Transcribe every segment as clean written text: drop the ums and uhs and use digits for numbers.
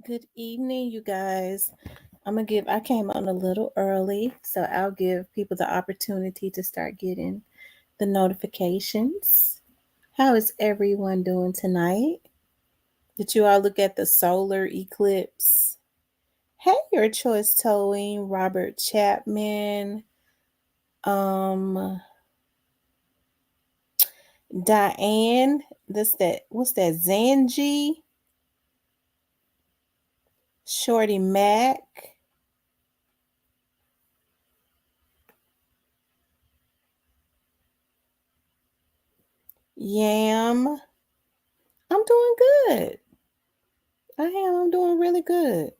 Good evening, you guys. I came on a little early, so I'll give people the opportunity to start getting the notifications. How is everyone doing tonight? Did you all look at the solar eclipse? Hey, your choice towing, Robert Chapman, um, Diane, what's that, Zanji, Shorty Mac, Yam. I'm doing good. I'm doing really good.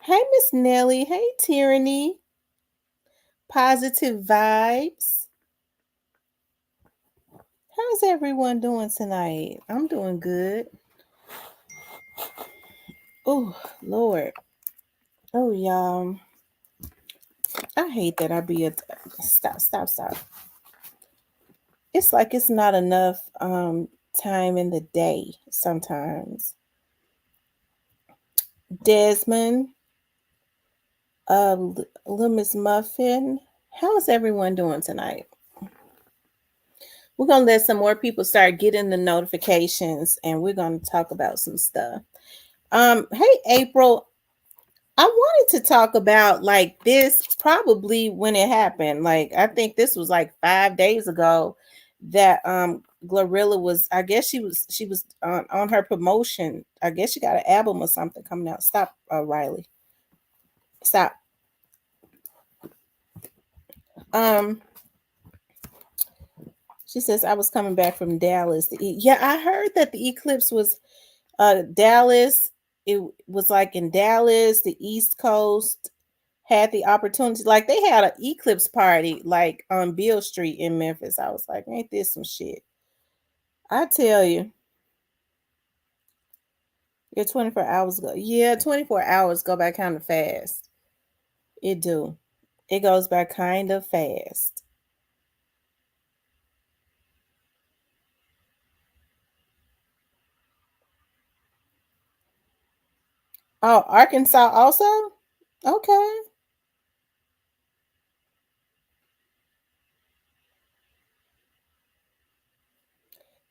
Hey, Miss Nelly. Hey, Tyranny. Positive vibes. How's everyone doing tonight? I'm doing good. Oh, Lord. Oh, y'all. I hate that I be at. Stop. It's like it's not enough time in the day sometimes. Desmond, Little Miss Muffin. How's everyone doing tonight? We're going to let some more people start getting the notifications and we're going to talk about some stuff. Hey, April, I wanted to talk about like this probably when it happened. Like, I think this was like 5 days ago that GloRilla was, I guess she was on her promotion. I guess she got an album or something coming out. Stop, Riley. Stop. Um, she says I was coming back from Dallas. Yeah, I heard that the eclipse was Dallas. It was like in Dallas, the East Coast had the opportunity. Like they had an eclipse party like on Beale Street in Memphis. I was like, ain't this some shit? I tell you. Your 24 hours go. Yeah, 24 hours go by kind of fast. It do. It goes by kind of fast. Oh, Arkansas also? Okay.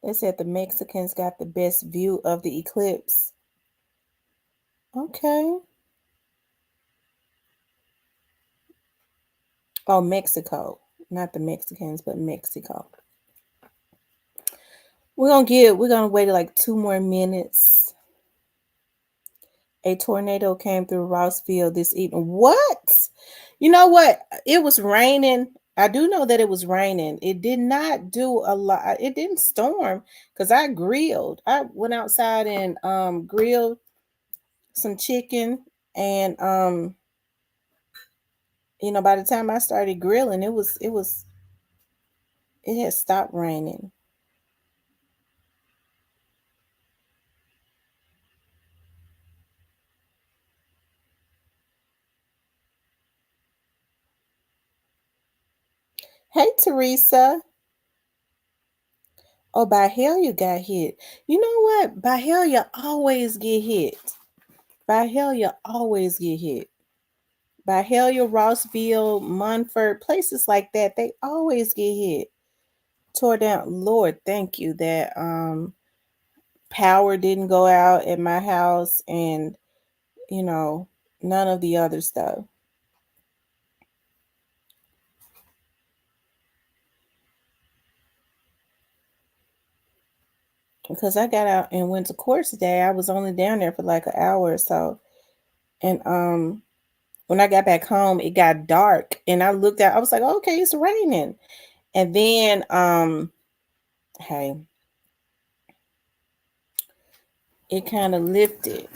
They said the Mexicans got the best view of the eclipse. Okay. Oh, Mexico. Not the Mexicans, but Mexico. We're gonna wait like 2 more minutes. A tornado came through Rossville this evening. What? You know what? It was raining. I do know that it was raining. It did not do a lot. It didn't storm because I grilled. I went outside and grilled some chicken and by the time I started grilling, it had stopped raining. Hey Teresa. Oh, by hell you got hit. You know what? By hell you always get hit. By hell you always get hit. By Hellier, Rossville, Munford, places like that, they always get hit. Tore down. Lord, thank you that power didn't go out at my house and none of the other stuff. Because I got out and went to court today. I was only down there for like an hour or so. And when I got back home, it got dark and I looked out, I was like, okay, it's raining. And then hey, it kind of lifted.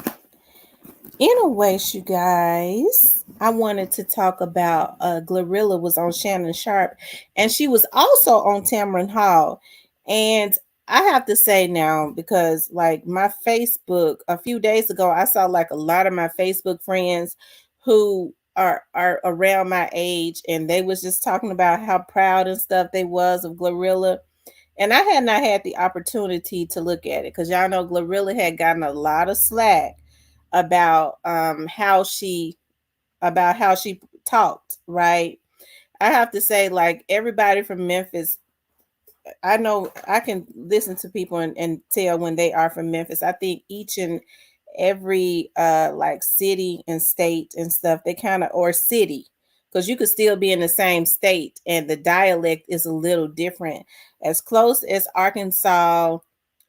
Anyways, you guys, I wanted to talk about GloRilla was on Shannon Sharp, and she was also on Tamron Hall. And I have to say now, because like my Facebook a few days ago, I saw like a lot of my Facebook friends who are around my age, and they was just talking about how proud and stuff they was of GloRilla. And I had not had the opportunity to look at it, because y'all know GloRilla had gotten a lot of slack about how she talked, right? I have to say, like, everybody from Memphis, I know I can listen to people and tell when they are from Memphis. I think each and every like city and state and stuff, they kind of, or city, because you could still be in the same state and the dialect is a little different. As close as Arkansas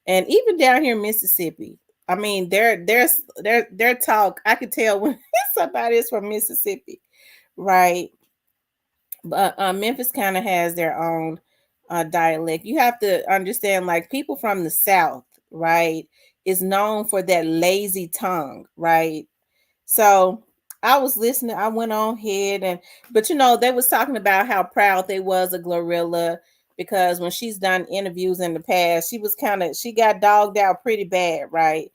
and even down here in Mississippi. I mean, their talk, I could tell when somebody is from Mississippi, right? But Memphis kind of has their own dialect. You have to understand, like, people from the South, right, is known for that lazy tongue, right? So I was listening. I went on ahead but they was talking about how proud they was of GloRilla, because when she's done interviews in the past, she got dogged out pretty bad, right?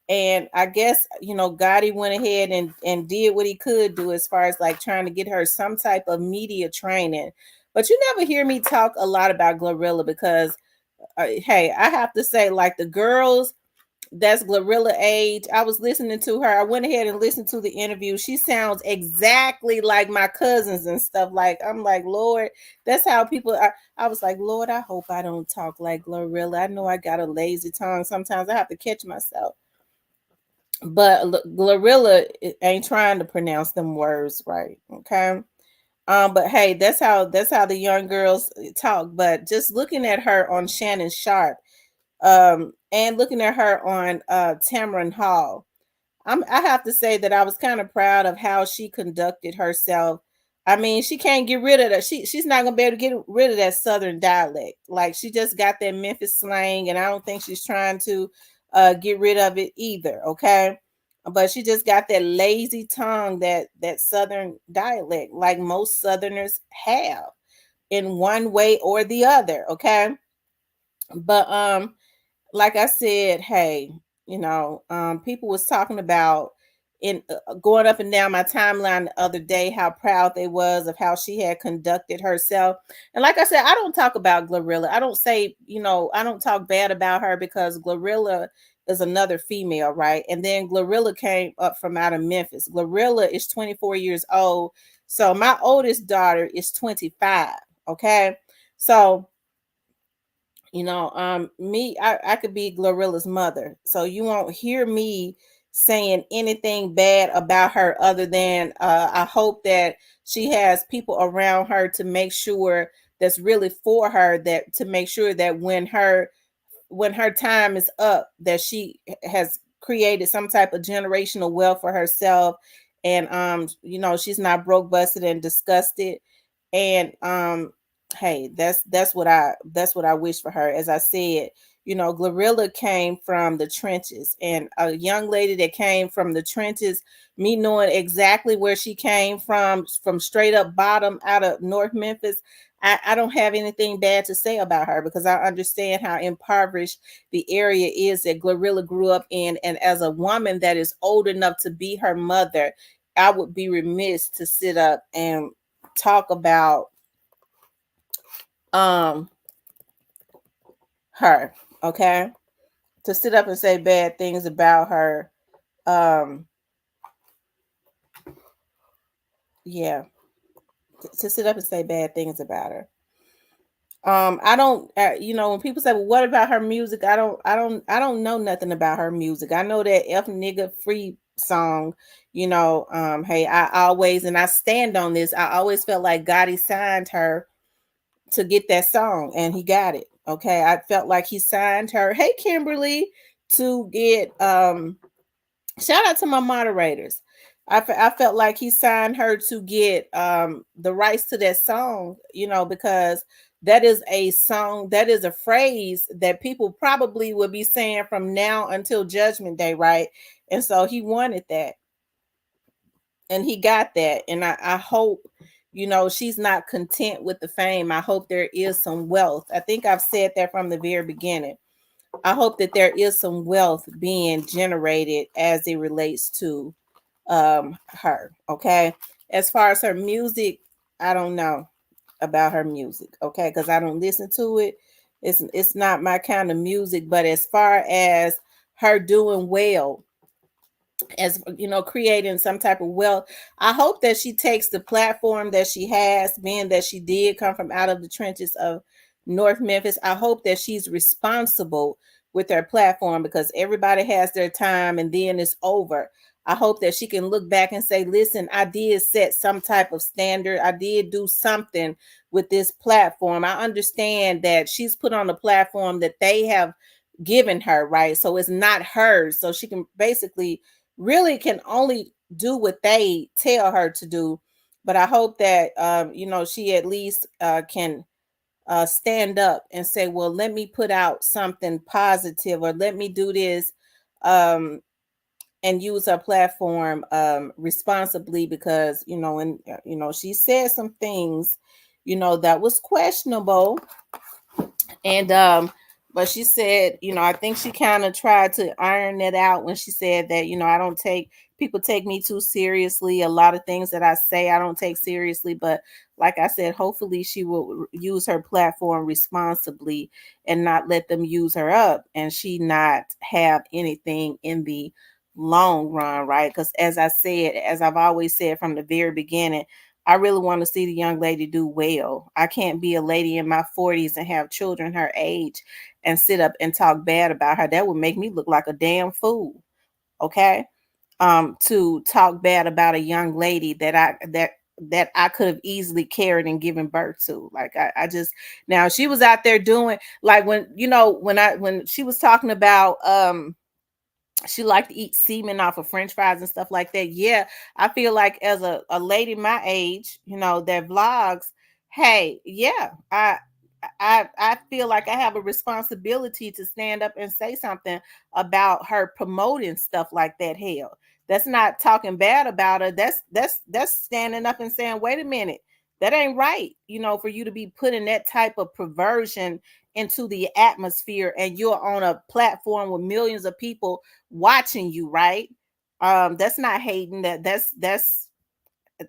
And I guess, Gotti went ahead and did what he could do as far as like trying to get her some type of media training. But you never hear me talk a lot about GloRilla, because, hey, I have to say, like, the girls that's GloRilla age, I was listening to her. I went ahead and listened to the interview. She sounds exactly like my cousins and stuff. Like, I'm like, Lord, that's how people are. I was like, Lord, I hope I don't talk like GloRilla. I know I got a lazy tongue. Sometimes I have to catch myself. But GloRilla ain't trying to pronounce them words right. Okay. But hey, that's how the young girls talk. But just looking at her on Shannon Sharp, and looking at her on Tamron Hall, I have to say that I was kind of proud of how she conducted herself. I mean, she can't get rid of that. She's not gonna be able to get rid of that Southern dialect. Like, she just got that Memphis slang, and I don't think she's trying to get rid of it either. Okay, but she just got that lazy tongue, that Southern dialect, like most Southerners have in one way or the other. Okay, but like I said, hey, people was talking about in going up and down my timeline the other day how proud they was of how she had conducted herself. And like I said, I don't talk about GloRilla. I don't say, I don't talk bad about her, because GloRilla is another female, right? And then GloRilla came up from out of Memphis. GloRilla is 24 years old. So my oldest daughter is 25. Okay. So I could be GloRilla's mother, so you won't hear me saying anything bad about her, other than I hope that she has people around her to make sure that's really for her, that to make sure that when her time is up, that she has created some type of generational wealth for herself, and she's not broke, busted, and disgusted. And hey, that's what I wish for her. As I said, GloRilla came from the trenches, and a young lady that came from the trenches, me knowing exactly where she came from straight up bottom out of North Memphis, I don't have anything bad to say about her, because I understand how impoverished the area is that GloRilla grew up in. And as a woman that is old enough to be her mother, I would be remiss to sit up and talk about um her. Okay, to sit up and say bad things about her. um yeah, to sit up and say bad things about her. I don't, when people say, well, what about her music? I don't know nothing about her music. I know that F nigga free song. Hey, I always, and I stand on this, I always felt like Gotti signed her to get that song, and he got it. Okay, I felt like he signed her. Hey, Kimberly, to get shout out to my moderators. I felt like he signed her to get the rights to that song, because that is a song, that is a phrase that people probably will be saying from now until Judgment Day, right? And so he wanted that, and he got that. And I hope, she's not content with the fame. I hope there is some wealth. I think I've said that from the very beginning. I hope that there is some wealth being generated as it relates to her. Okay. As far as her music, I don't know about her music, okay, because I don't listen to it. It's not my kind of music. But as far as her doing well, as you know, creating some type of wealth, I hope that she takes the platform that she has, being that she did come from out of the trenches of North Memphis. I hope that she's responsible with her platform, because everybody has their time and then it's over. I hope that she can look back and say, listen, I did set some type of standard, I did do something with this platform. I understand that she's put on a platform that they have given her, right? So it's not hers, so she can basically really can only do what they tell her to do. But I hope that you know, she at least can stand up and say, well, let me put out something positive, or let me do this, um, and use her platform responsibly, because you know, and you know, she said some things, you know, that was questionable. And but she said, you know, I think she kind of tried to iron it out when she said that, you know, I don't take people take me too seriously. A lot of things that I say I don't take seriously. But like I said, hopefully she will use her platform responsibly and not let them use her up, and she not have anything in the long run, right? Because as I said, as I've always said from the very beginning, I really want to see the young lady do well. I can't be a lady in my 40s and have children her age and sit up and talk bad about her. That would make me look like a damn fool. Okay? To talk bad about a young lady that I could have easily carried and given birth to. Like I just, now she was out there doing, like, when you know, when she was talking about she liked to eat semen off of french fries and stuff like that. Yeah, I feel like as a lady my age, you know, that vlogs, hey, yeah, I feel like I have a responsibility to stand up and say something about her promoting stuff like that. Hell, that's not talking bad about her. That's standing up and saying, wait a minute, that ain't right, you know, for you to be putting that type of perversion into the atmosphere, and you're on a platform with millions of people watching you, right? That's not hating. That's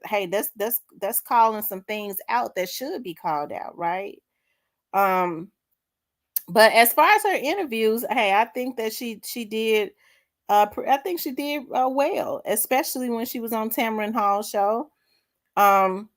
hey, that's calling some things out that should be called out, right? Um, but as far as her interviews, hey, I think that she did. I think she did well, especially when she was on Tamron Hall show. Um,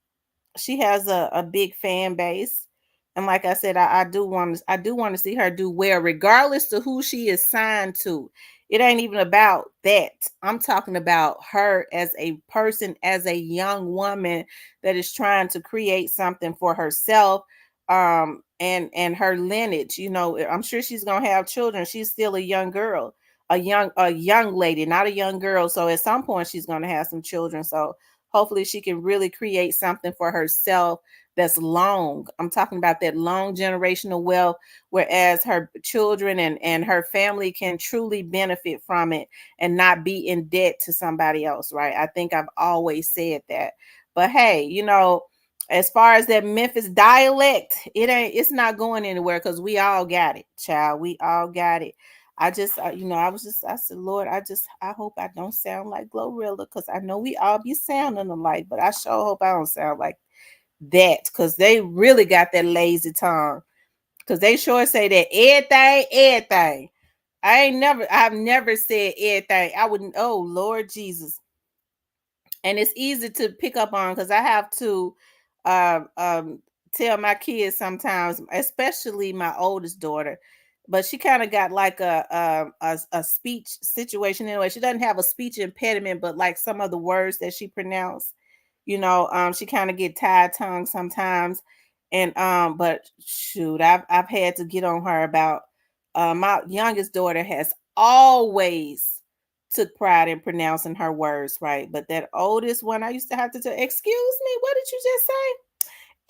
she has a big fan base, and like I said, I do want to see her do well, regardless to who she is signed to. It ain't even about that. I'm talking about her as a person, as a young woman that is trying to create something for herself, and her lineage. You know, I'm sure she's gonna have children. She's still a young girl, a young lady, not a young girl. So at some point she's gonna have some children. So hopefully she can really create something for herself that's long. I'm talking about that long generational wealth, whereas her children and her family can truly benefit from it and not be in debt to somebody else, right? I think I've always said that. But hey, you know, as far as that Memphis dialect, it's not going anywhere, because we all got it, child. We all got it. I just, you know, I said, Lord, I hope I don't sound like GloRilla, because I know we all be sounding alike, but I sure hope I don't sound like that, because they really got that lazy tongue. Because they sure say that everything, everything. I've never said everything. I wouldn't, oh, Lord Jesus. And it's easy to pick up on, because I have to uh, um, tell my kids sometimes, especially my oldest daughter. But she kind of got like a speech situation anyway. She doesn't have a speech impediment, but like some of the words that she pronounced, you know, she kind of get tied tongue sometimes. And but shoot, I've had to get on her about my youngest daughter has always took pride in pronouncing her words right. But that oldest one, I used to have to tell, excuse me, what did you just say?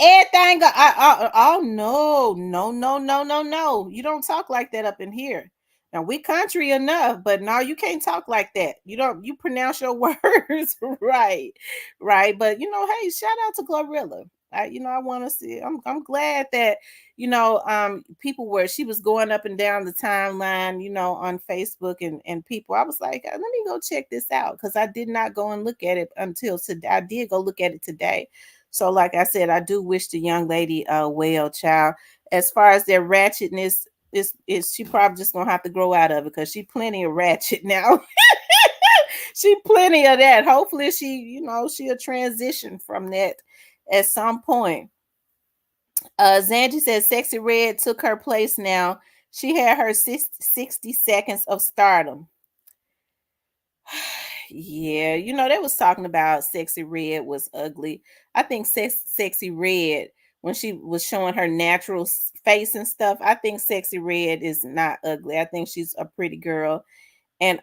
Everything, oh no, no, no, no, no, no. You don't talk like that up in here. Now we country enough, but no, you can't talk like that. You pronounce your words right, right. But you know, hey, shout out to GloRilla. I want to see. I'm glad that people were she was going up and down the timeline, on Facebook and people. I was like, let me go check this out because I did not go and look at it until today. I did go look at it today. So, like I said, I do wish the young lady well, child. As far as their ratchetness, is she probably just gonna have to grow out of it because she plenty of ratchet now. She plenty of that. Hopefully she'll transition from that at some point. Zanji says Sexy Red took her place now. She had her 60 seconds of stardom. Yeah, they was talking about Sexy Red was ugly. I think Sexy Red, when she was showing her natural face and stuff, I think Sexy Red is not ugly. I think she's a pretty girl. And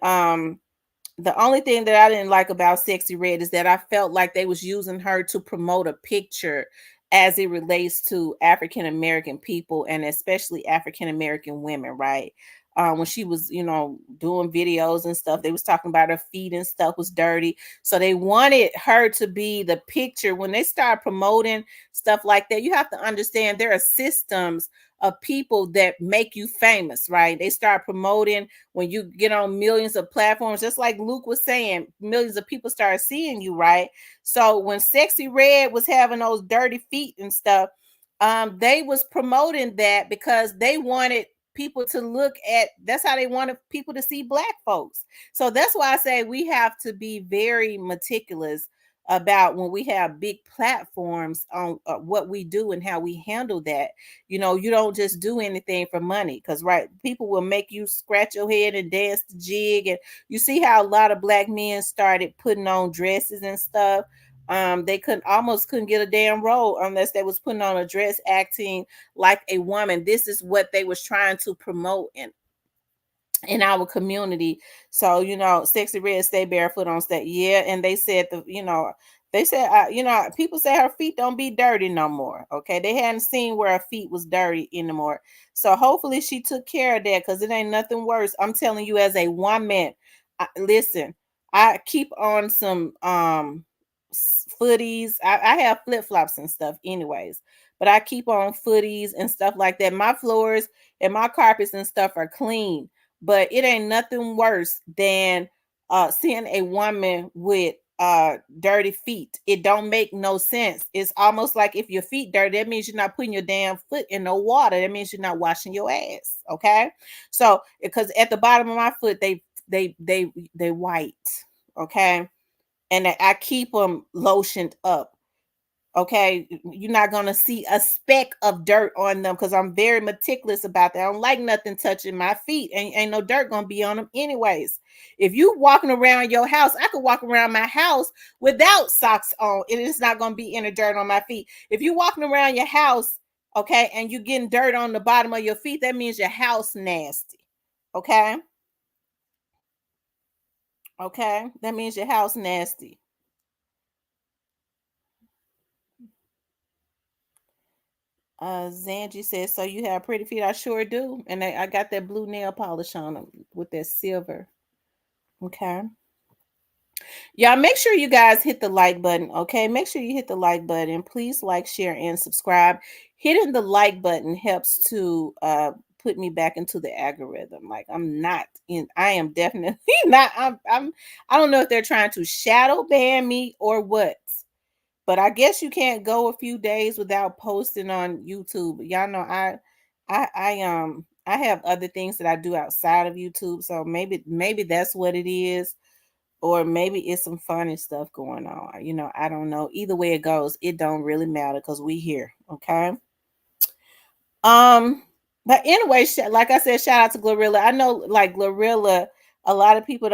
the only thing that I didn't like about Sexy Red is that I felt like they was using her to promote a picture as it relates to African American people and especially African American women, right? When she was, doing videos and stuff, they was talking about her feet and stuff was dirty. So they wanted her to be the picture. When they start promoting stuff like that, you have to understand there are systems of people that make you famous, right? They start promoting when you get on millions of platforms, just like Luke was saying, millions of people start seeing you, right? So when Sexy Red was having those dirty feet and stuff, they was promoting that because they wanted people to look at, that's how they wanted people to see black folks. So that's why I say we have to be very meticulous about when we have big platforms on what we do and how we handle that. You don't just do anything for money because, right, people will make you scratch your head and dance the jig. And you see how a lot of black men started putting on dresses and stuff. They couldn't get a damn role unless they was putting on a dress acting like a woman. This is what they was trying to promote in our community. So, Sexy Red stay barefoot on stage. Yeah, and they said people say her feet don't be dirty no more. Okay, they hadn't seen where her feet was dirty anymore. So hopefully she took care of that because it ain't nothing worse. I'm telling you, as a woman, listen, I keep on some footies. I have flip flops and stuff, anyways, but I keep on footies and stuff like that. My floors and my carpets and stuff are clean, but it ain't nothing worse than seeing a woman with dirty feet. It don't make no sense. It's almost like if your feet dirty, that means you're not putting your damn foot in no water. That means you're not washing your ass. Okay. So because at the bottom of my foot, they white. Okay. And I keep them lotioned up. Okay, you're not gonna see a speck of dirt on them because I'm very meticulous about that. I don't like nothing touching my feet, and ain't no dirt gonna be on them anyways. If you walking around your house, I could walk around my house without socks on, and it's not gonna be any dirt on my feet. If you're walking around your house, okay, and you getting dirt on the bottom of your feet, that means your house nasty. Okay, okay, that means your house nasty. Zanji says, so you have pretty feet. I sure do. And I got that blue nail polish on them with that silver. Okay. Y'all make sure you guys hit the like button. Okay. Make sure you hit the like button. Please like, share, and subscribe. Hitting the like button helps to put me back into the algorithm. Like I am definitely not, I don't know if they're trying to shadow ban me or what. But I guess you can't go a few days without posting on YouTube. Y'all know I have other things that I do outside of YouTube, so maybe that's what it is, or maybe it's some funny stuff going on. I don't know. Either way it goes, it don't really matter because we here. Okay. Um, but anyway, like I said, shout out to GloRilla. I know, like GloRilla, a lot of people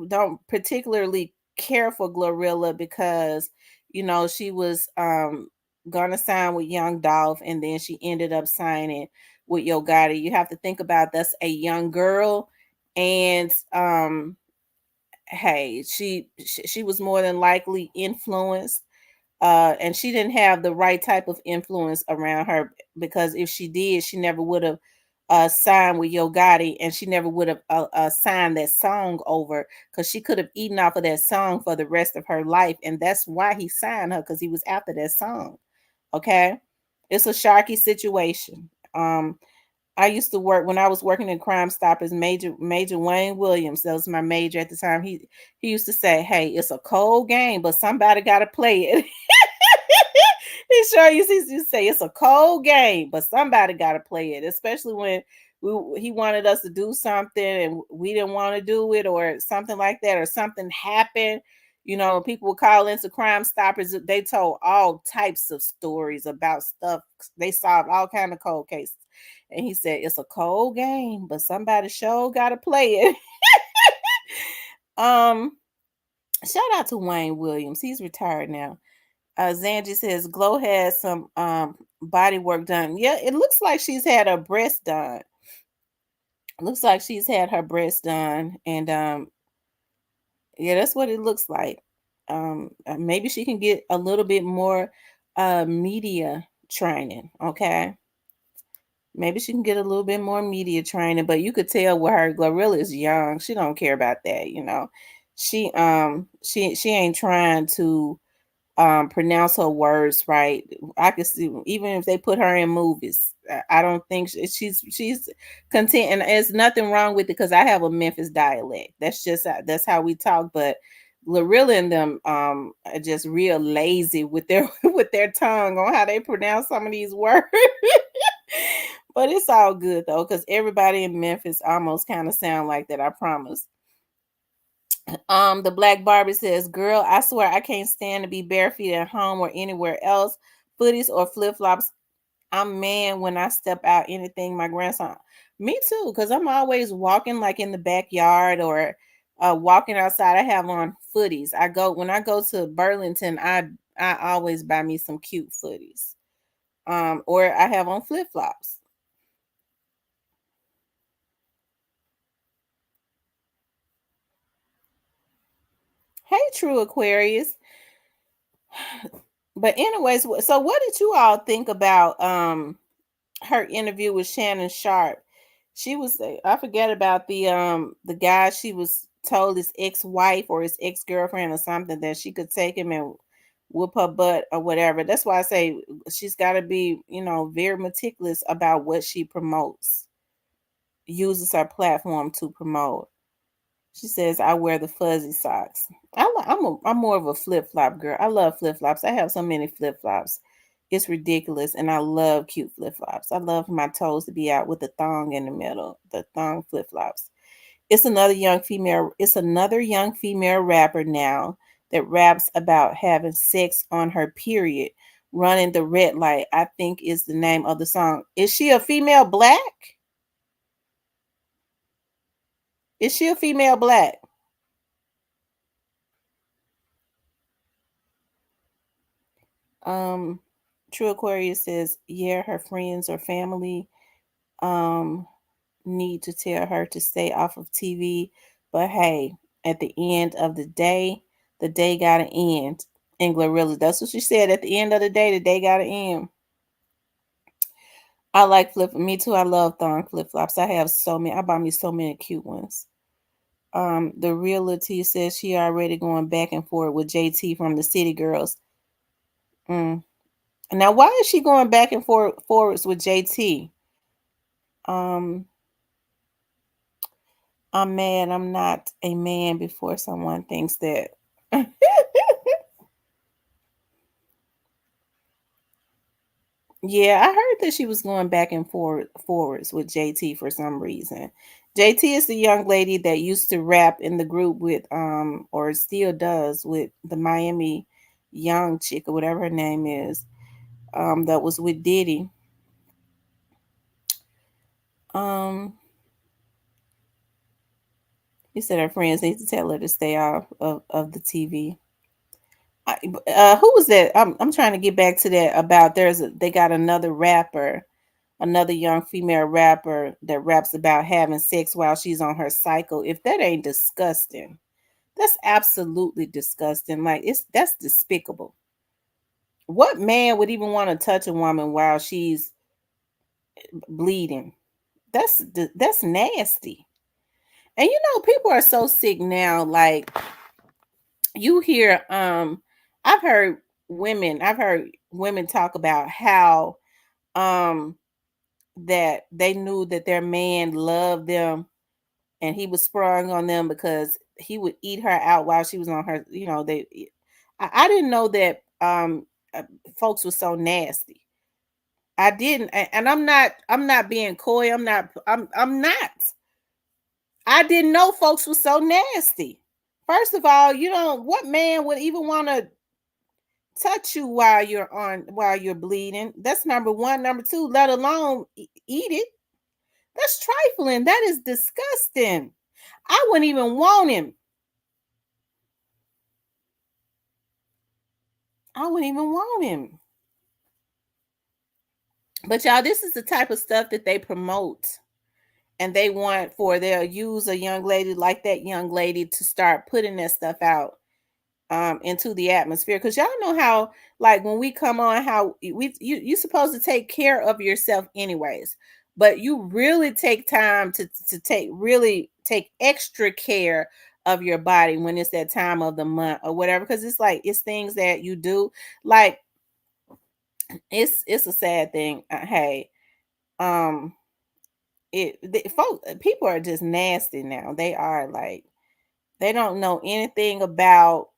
don't particularly care for GloRilla because she was gonna sign with Young Dolph, and then she ended up signing with Yo Gotti. You have to think about that's a young girl, and hey, she was more than likely influenced, and she didn't have the right type of influence around her because if she did, she never would have signed with Yo Gotti, and she never would have signed that song over because she could have eaten off of that song for the rest of her life, and that's why he signed her because he was after that song. Okay, it's a sharky situation. I used to work when I was working in Crime Stoppers. Major Wayne Williams, that was my major at the time. He used to say, "Hey, it's a cold game, but somebody got to play it." He sure used to say it's a cold game, but somebody got to play it, especially when he wanted us to do something and we didn't want to do it or something like that, or something happened. People would call into Crime Stoppers. They told all types of stories about stuff. They solved all kind of cold cases. And he said, it's a cold game, but somebody sure got to play it. um, Shout out to Wayne Williams. He's retired now. Zanji says Glow has some body work done. Yeah, it looks like she's had her breast done. Looks like she's had her breast done, and yeah, that's what it looks like. Maybe she can get a little bit more media training. Okay, maybe she can get a little bit more media training, but you could tell with her, GloRilla is young. She don't care about that. She ain't trying to pronounce her words right. I can see even if they put her in movies. I don't think she's content, and there's nothing wrong with it because I have a Memphis dialect. That's how we talk. But GloRilla and them are just real lazy with their with their tongue on how they pronounce some of these words. But it's all good though, because everybody in Memphis almost kind of sound like that. I promise. The Black Barbie says, "Girl, I swear I can't stand to be barefoot at home or anywhere else. Footies or flip flops. I'm man when I step out. Anything my grandson. Me too, because I'm always walking like in the backyard or walking outside. I have on footies. When I go to Burlington. I always buy me some cute footies. Or I have on flip flops. Hey, True Aquarius. But anyways, so what did you all think about her interview with Shannon Sharp? She was I forget about the guy she was told his ex-wife or his ex-girlfriend or something that she could take him and whoop her butt or whatever. That's why I say she's got to be, very meticulous about what she promotes, uses her platform to promote. She says, "I wear the fuzzy socks." I'm more of a flip flop girl. I love flip flops. I have so many flip flops. It's ridiculous, and I love cute flip flops. I love my toes to be out with the thong in the middle. The thong flip flops. It's another young female. It's another young female rapper now that raps about having sex on her period, running the red light. I think is the name of the song. Is she a female black? Is she a female black? Um, True Aquarius says, yeah, her friends or family um need to tell her to stay off of TV. But hey, at the end of the day gotta end. And GloRilla, that's what she said. At the end of the day gotta end. I like me too. I love thong flip flops. I have so many. I bought me so many cute ones. The reality says she already going back and forth with JT from the City Girls. Mm. Now, why is she going back and forwards with JT? Um, I'm mad I'm not a man before someone thinks that. Yeah, I heard that she was going back and forwards with JT for some reason. JT is the young lady that used to rap in the group with or still does with the Miami young chick or whatever her name is. That was with Diddy. Um he said her friends need to tell her to stay off of the TV. Who was that? I'm trying to get back to that about they got another rapper, another young female rapper that raps about having sex while she's on her cycle. If that ain't disgusting, that's absolutely disgusting. Like that's despicable. What man would even want to touch a woman while she's bleeding? That's nasty. And people are so sick now. Like you hear I've heard women talk about how um that they knew that their man loved them and he was sprung on them because he would eat her out while she was on her, I didn't know that uh, folks were so nasty. I didn't, and I'm not being coy. I'm not. I didn't know folks were so nasty. First of all, what man would even want to touch you while you're bleeding? That's number one. Number two, let alone eat it. That's trifling. That is disgusting. I wouldn't even want him. I wouldn't even want him. But y'all, this is the type of stuff that they promote. And they'll use a young lady like that young lady to start putting that stuff out into the atmosphere. Because y'all know how, like, when we come on, how you're supposed to take care of yourself anyways, but you really take time to take extra care of your body when it's that time of the month or whatever, because it's things that you do. Like, it's a sad thing. Hey, um people are just nasty now. They are, like, they don't know anything about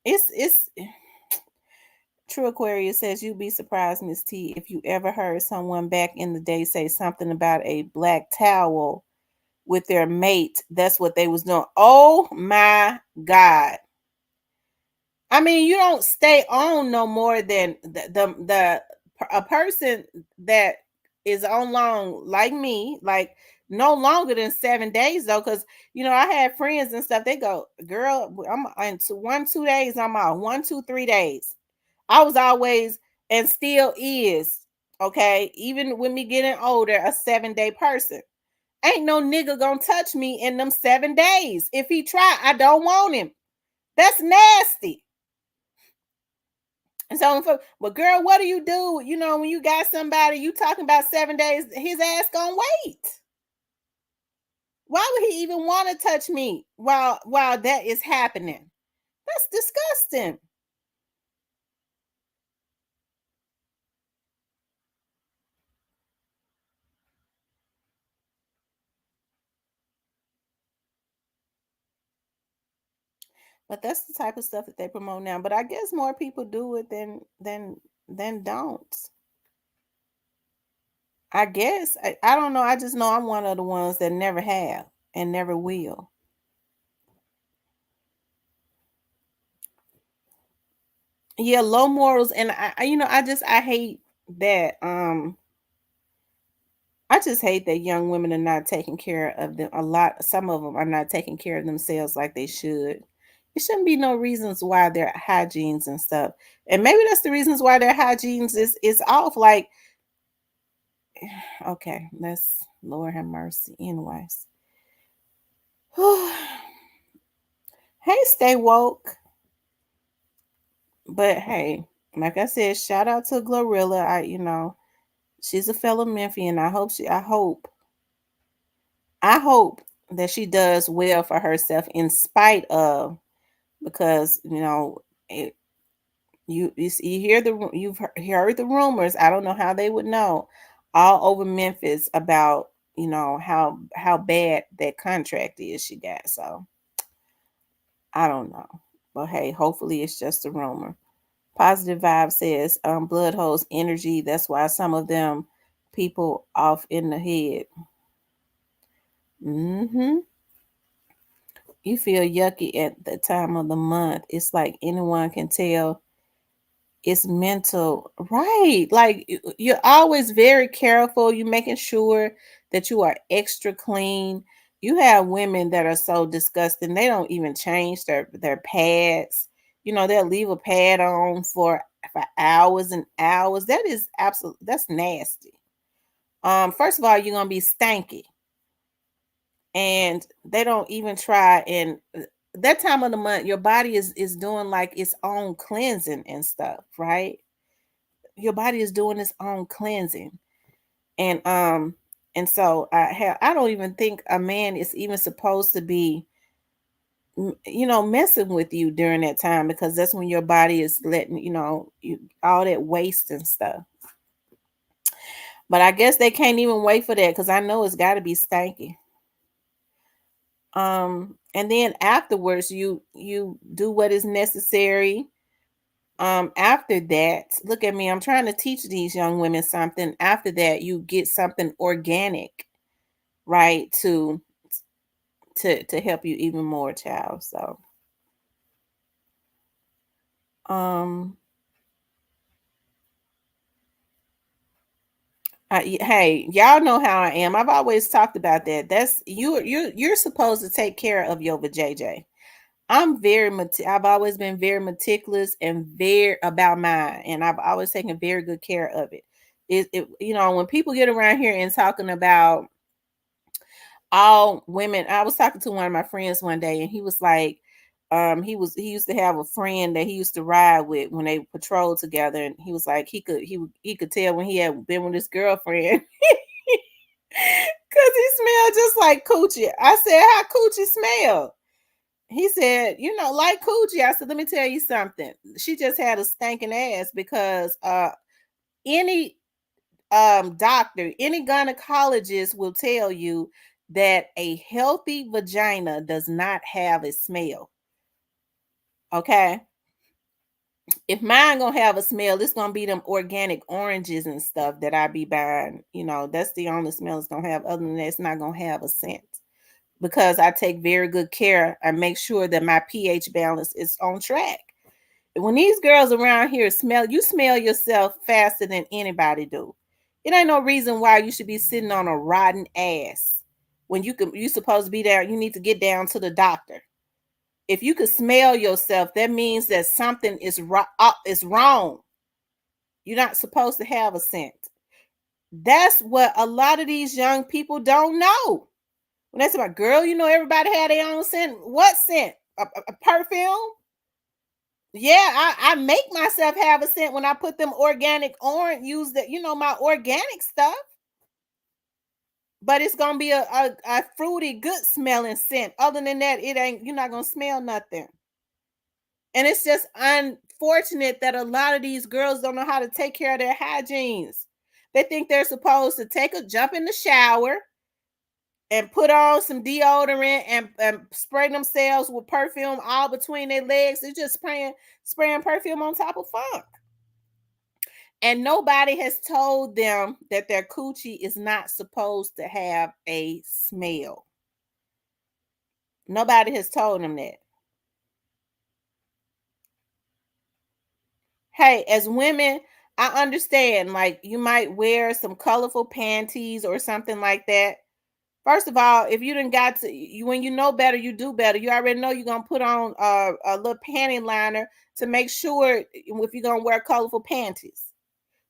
it's True Aquarius says, you'd be surprised, Miss T, if you ever heard someone back in the day say something about a black towel with their mate. That's what they was doing. Oh my God. I mean, you don't stay on no more than the a person that is on long like me, like no longer than 7 days though, because I had friends and stuff. They go, girl, I'm into 1-2 days. I'm out 1-2-3 days. I was always and still is okay, even with me getting older, a 7-day person. Ain't no nigga gonna touch me in them 7 days. If he try, I don't want him. That's nasty. And so, but girl, what do? When you got somebody, you talking about 7 days, his ass gonna wait. Why would he even want to touch me while that is happening? That's disgusting. But that's the type of stuff that they promote now. But I guess more people do it than don't. I guess I don't know. I just know I'm one of the ones that never have and never will. Yeah, low morals, and I hate that. I just hate that young women are not taking care of them. Some of them are not taking care of themselves like they should. It shouldn't be no reasons why their hygienes and stuff. And maybe that's the reasons why their hygienes is off. Like, okay, let's Lord have mercy. Anyways. Hey, stay woke. But hey, like I said, shout out to GloRilla. She's a fellow Memphian. I hope that she does well for herself in spite of, because you've heard the rumors. I don't know how they would know all over Memphis about how bad that contract is she got. So I don't know, but hey, hopefully it's just a rumor. Positive Vibe says, blood holds energy. That's why some of them people off in the head. Mm-hmm. You feel yucky at the time of the month. It's like anyone can tell it's mental, right? Like, you're always very careful. You making sure that you are extra clean. You have women that are so disgusting, they don't even change their pads. They'll leave a pad on for hours and hours. That is absolute. That's nasty. First of all, you're gonna be stanky, and they don't even try. And that time of the month, your body is doing like its own cleansing and stuff, right? Your body is doing its own cleansing, and so I don't even think a man is even supposed to be messing with you during that time, because that's when your body is letting all that waste and stuff. But I guess they can't even wait for that, because I know it's got to be stanky. And then afterwards, you do what is necessary. After that, look at me, I'm trying to teach these young women something. After that, you get something organic, right, to help you even more, child. So um hey, y'all know how I am. I've always talked about that. That's you're supposed to take care of your vajayjay. I've always been very meticulous and very about mine, and I've always taken very good care of it. When people get around here and talking about all women, I was talking to one of my friends one day, and he was like, he used to have a friend that he used to ride with when they patrolled together, and he was like, he could tell when he had been with his girlfriend. Cause he smelled just like coochie. I said, how coochie smell? He said, like coochie. I said, let me tell you something. She just had a stinking ass, because any doctor, any gynecologist will tell you that a healthy vagina does not have a smell. Okay. If mine gonna have a smell, it's gonna be them organic oranges and stuff that I be buying. That's the only smell it's gonna have. Other than that, it's not gonna have a scent, because I take very good care. I make sure that my pH balance is on track. When these girls around here you smell yourself faster than anybody do. It ain't no reason why you should be sitting on a rotten ass when you supposed to be there. You need to get down to the doctor. If you could smell yourself, that means that something is wrong. You're not supposed to have a scent. That's what a lot of these young people don't know. When they say, "My girl, everybody had their own scent." What scent? A perfume? Yeah, I make myself have a scent when I put them organic orange, use that, my organic stuff. But it's gonna be a fruity, good smelling scent. Other than that, you're not gonna smell nothing. And it's just unfortunate that a lot of these girls don't know how to take care of their hygienes. They think they're supposed to jump in the shower and put on some deodorant and spray themselves with perfume all between their legs. They're just spraying perfume on top of funk. And nobody has told them that their coochie is not supposed to have a smell. Nobody has told them that. Hey, as women, I understand, like, you might wear some colorful panties or something like that. First of all, if you didn't got to you when you know better, you do better. You already know you're gonna put on a little panty liner to make sure if you're gonna wear colorful panties,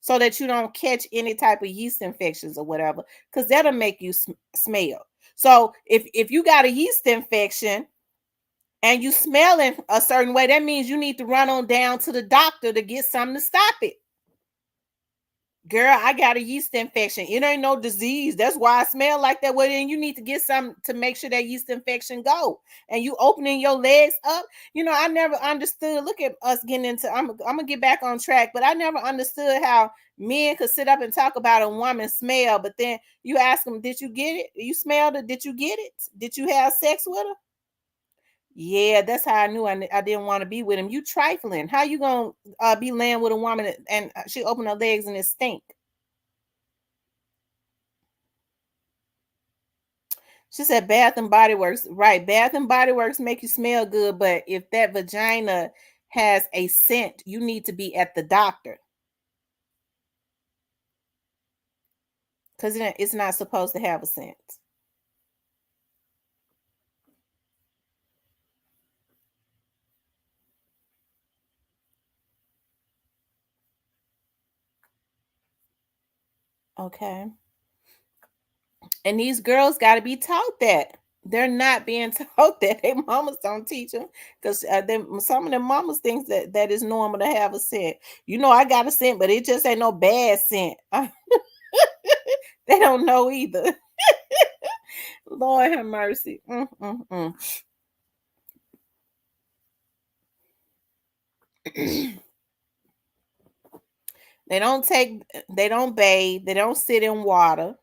so that you don't catch any type of yeast infections or whatever, because that'll make you smell. So if you got a yeast infection and you smelling a certain way, that means you need to run on down to the doctor to get something to stop it. Girl, I got a yeast infection. It ain't no disease. That's why I smell like that. Well, then you need to get something to make sure that yeast infection go. And you opening your legs up. I never understood. Look at us getting into. I'm gonna get back on track, but I never understood how men could sit up and talk about a woman's smell, but then you ask them, "Did you get it? You smelled it? Did you get it? Did you have sex with her?" Yeah, that's how I knew I didn't want to be with him. You trifling. How you gonna be laying with a woman and she open her legs and it stink? She said Bath and Body Works. Right. Bath and Body Works make you smell good, but if that vagina has a scent, you need to be at the doctor. Because it's not supposed to have a scent. Okay. And these girls got to be taught that. They're not being taught that. Their mamas don't teach them, because some of them mamas think that is normal to have a scent. I got a scent, but it just ain't no bad scent. They don't know either. Lord have mercy. They don't bathe, they don't sit in water.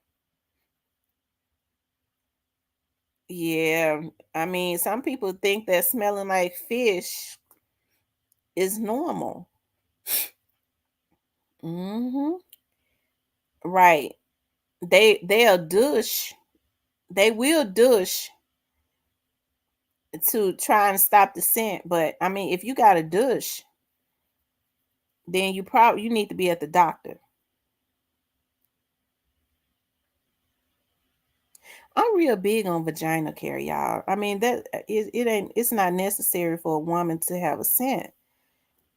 Yeah, I mean, some people think that smelling like fish is normal. Hmm. Right. They'll douche. They will douche to try and stop the scent. But I mean, if you got a douche, then you need to be at the doctor. I'm real big on vagina care, y'all. I mean that it ain't it's not necessary for a woman to have a scent.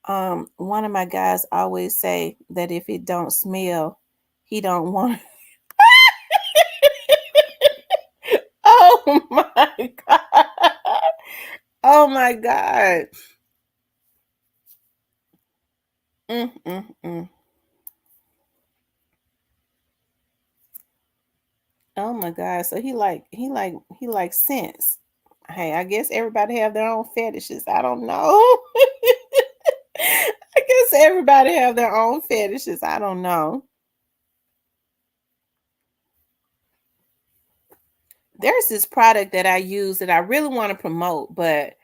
One of my guys always say that if it don't smell, he don't want. Oh my god! Oh my god! Mm, mm, mm. Oh my god! So he like scents. Hey, I guess everybody have their own fetishes. I don't know. I guess everybody have their own fetishes. I don't know. There's this product that I use that I really want to promote, but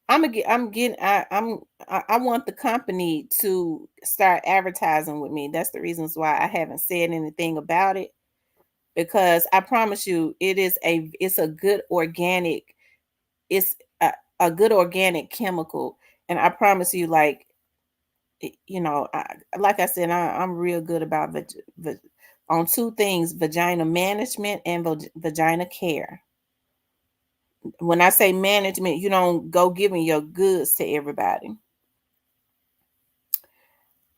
I'm getting I want the company to start advertising with me. That's the reasons why I haven't said anything about it, because I promise you it's a good organic it's a good organic chemical, and I promise you, like, like I said, I'm real good about on two things: vagina management and vagina care. When I say management, you don't go giving your goods to everybody.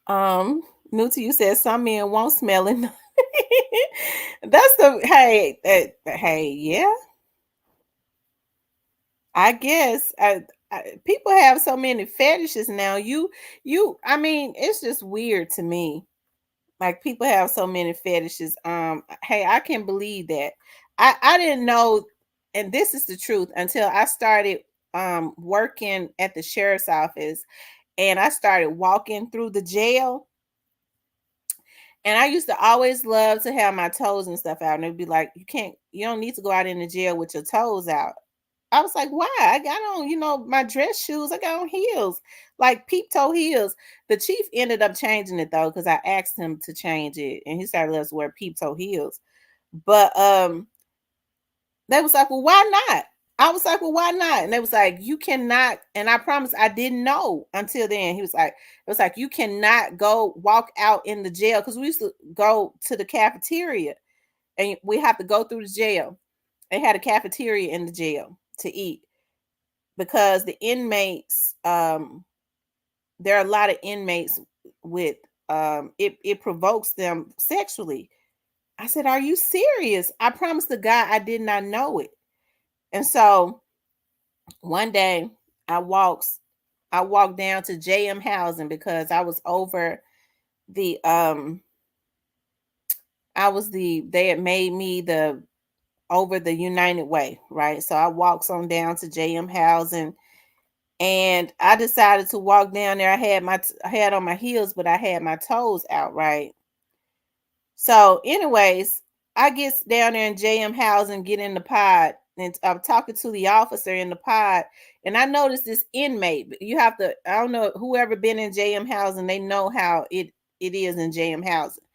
Um, New to you said some men won't smell it. That's the hey, yeah. I guess people have so many fetishes now. I mean, it's just weird to me. Like, people have so many fetishes. Hey, I can believe that. I didn't know, and this is the truth, until I started working at the sheriff's office, and I started walking through the jail. And I used to always love to have my toes and stuff out. And they'd be like, you don't need to go out in the jail with your toes out. I was like, why? I got on, my dress shoes. I got on heels, like peep toe heels. The chief ended up changing it though, because I asked him to change it, and he started letting us wear peep toe heels. But they was like, well, why not? I was like, well, why not? And they was like, you cannot. And I promise I didn't know until then. It was like, you cannot go walk out in the jail, because we used to go to the cafeteria and we have to go through the jail. They had a cafeteria in the jail to eat, because the inmates, there are a lot of inmates with it provokes them sexually. I said, are you serious? I promised the guy I did not know it. And so one day I walks I walked down to JM housing, because I was over the they had made me the over the United Way, right? So I walks on down to JM housing, and I decided to walk down there. I had on my heels, but I had my toes out, right? So, anyways, I gets down there in JM housing, get in the pod, and I'm talking to the officer in the pod, and I noticed this inmate. You have to, I don't know, whoever been in JM housing, they know how it is in JM housing.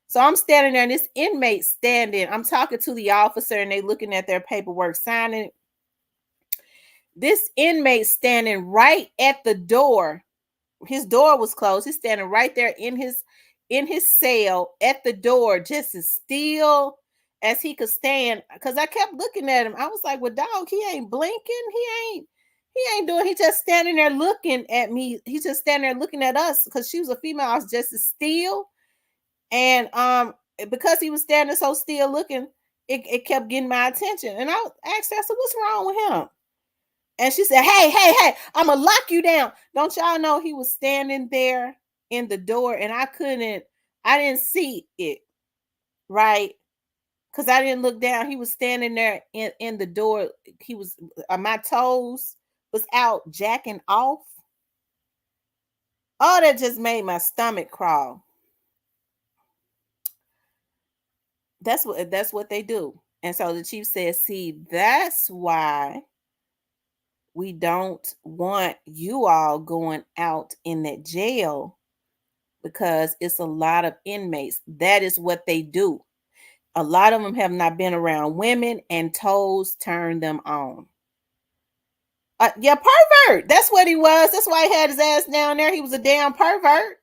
So I'm standing there, and this inmate standing. I'm talking to the officer, and they looking at their paperwork, signing. This inmate standing right at the door. His door was closed. He's standing right there in his cell at the door, just as still as he could stand. Because I kept looking at him. I was like, well, dog, he ain't blinking. He ain't doing. He just standing there looking at me. He's just standing there looking at us, because she was a female. I was just as still. And because he was standing so still looking, it kept getting my attention. And I asked her, I said, what's wrong with him? And she said, hey, I'm gonna lock you down. Don't y'all know he was standing there in the door, and I didn't see it, right? Because I didn't look down. He was standing there in the door. He was my toes was out jacking off. Oh, that just made my stomach crawl. That's what they do. And so the chief says, see, that's why we don't want you all going out in that jail, because it's a lot of inmates. That is what they do. A lot of them have not been around women, and toes turn them on. Yeah, pervert. That's what he was. That's why he had his ass down there. He was a damn pervert.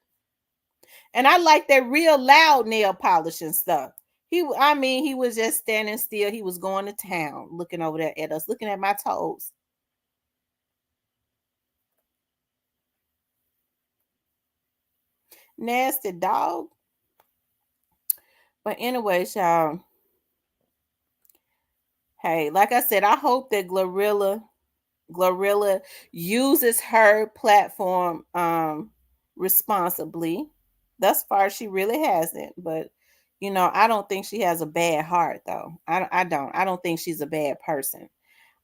And I like that real loud nail polishing stuff. He was just standing still. He was going to town, looking over there at us, looking at my toes. Nasty dog. But anyways, y'all. Hey, like I said, I hope that GloRilla uses her platform responsibly. Thus far, she really hasn't. But I don't think she has a bad heart, though. I don't. I don't think she's a bad person.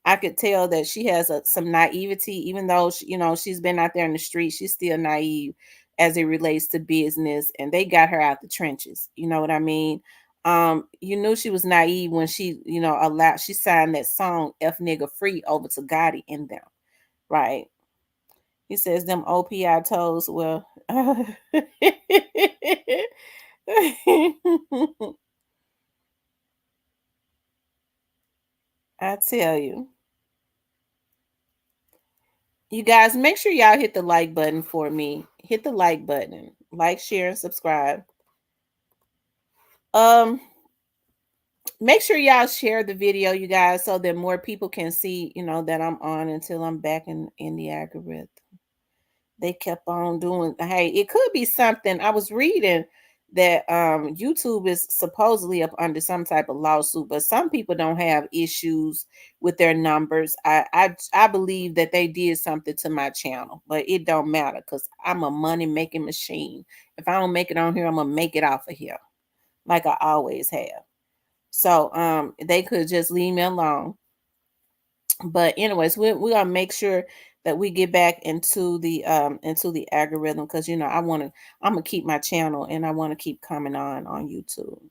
I could tell that she has some naivety, even though she's been out there in the street. She's still naive as it relates to business, and they got her out the trenches. You know what I mean? You knew she was naive when she, she signed that song "F Nigga Free" over to Gotti in them, right? He says them OPI toes. Well, I tell you. You guys, make sure y'all hit the like button for me. Hit the like button. Like, share, and subscribe. Um, Make sure y'all share the video, you guys, so that more people can see, that I'm on until I'm back in the algorithm. They kept on doing, hey, it could be something. I was reading that YouTube is supposedly up under some type of lawsuit, but some people don't have issues with their numbers. I believe that they did something to my channel, but it don't matter because I'm a money making machine. If I don't make it on here, I'm gonna make it off of here, like I always have. So they could just leave me alone. But anyways, we're gonna make sure that we get back into the algorithm, because I'm gonna keep my channel, and I want to keep coming on YouTube.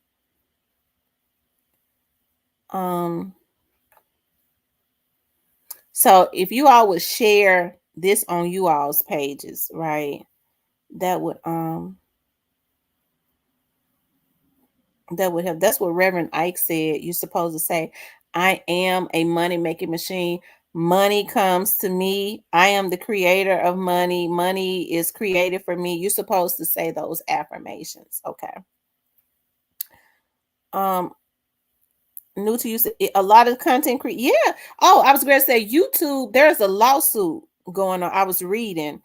So if you all would share this on you all's pages, right, that would help. That's what Reverend Ike said. You're supposed to say, I am a money making machine. Money comes to me. I am the creator of money. Money is created for me. You're supposed to say those affirmations. Okay. New to you, a lot of content yeah. Oh, I was going to say YouTube. There's a lawsuit going on. I was reading,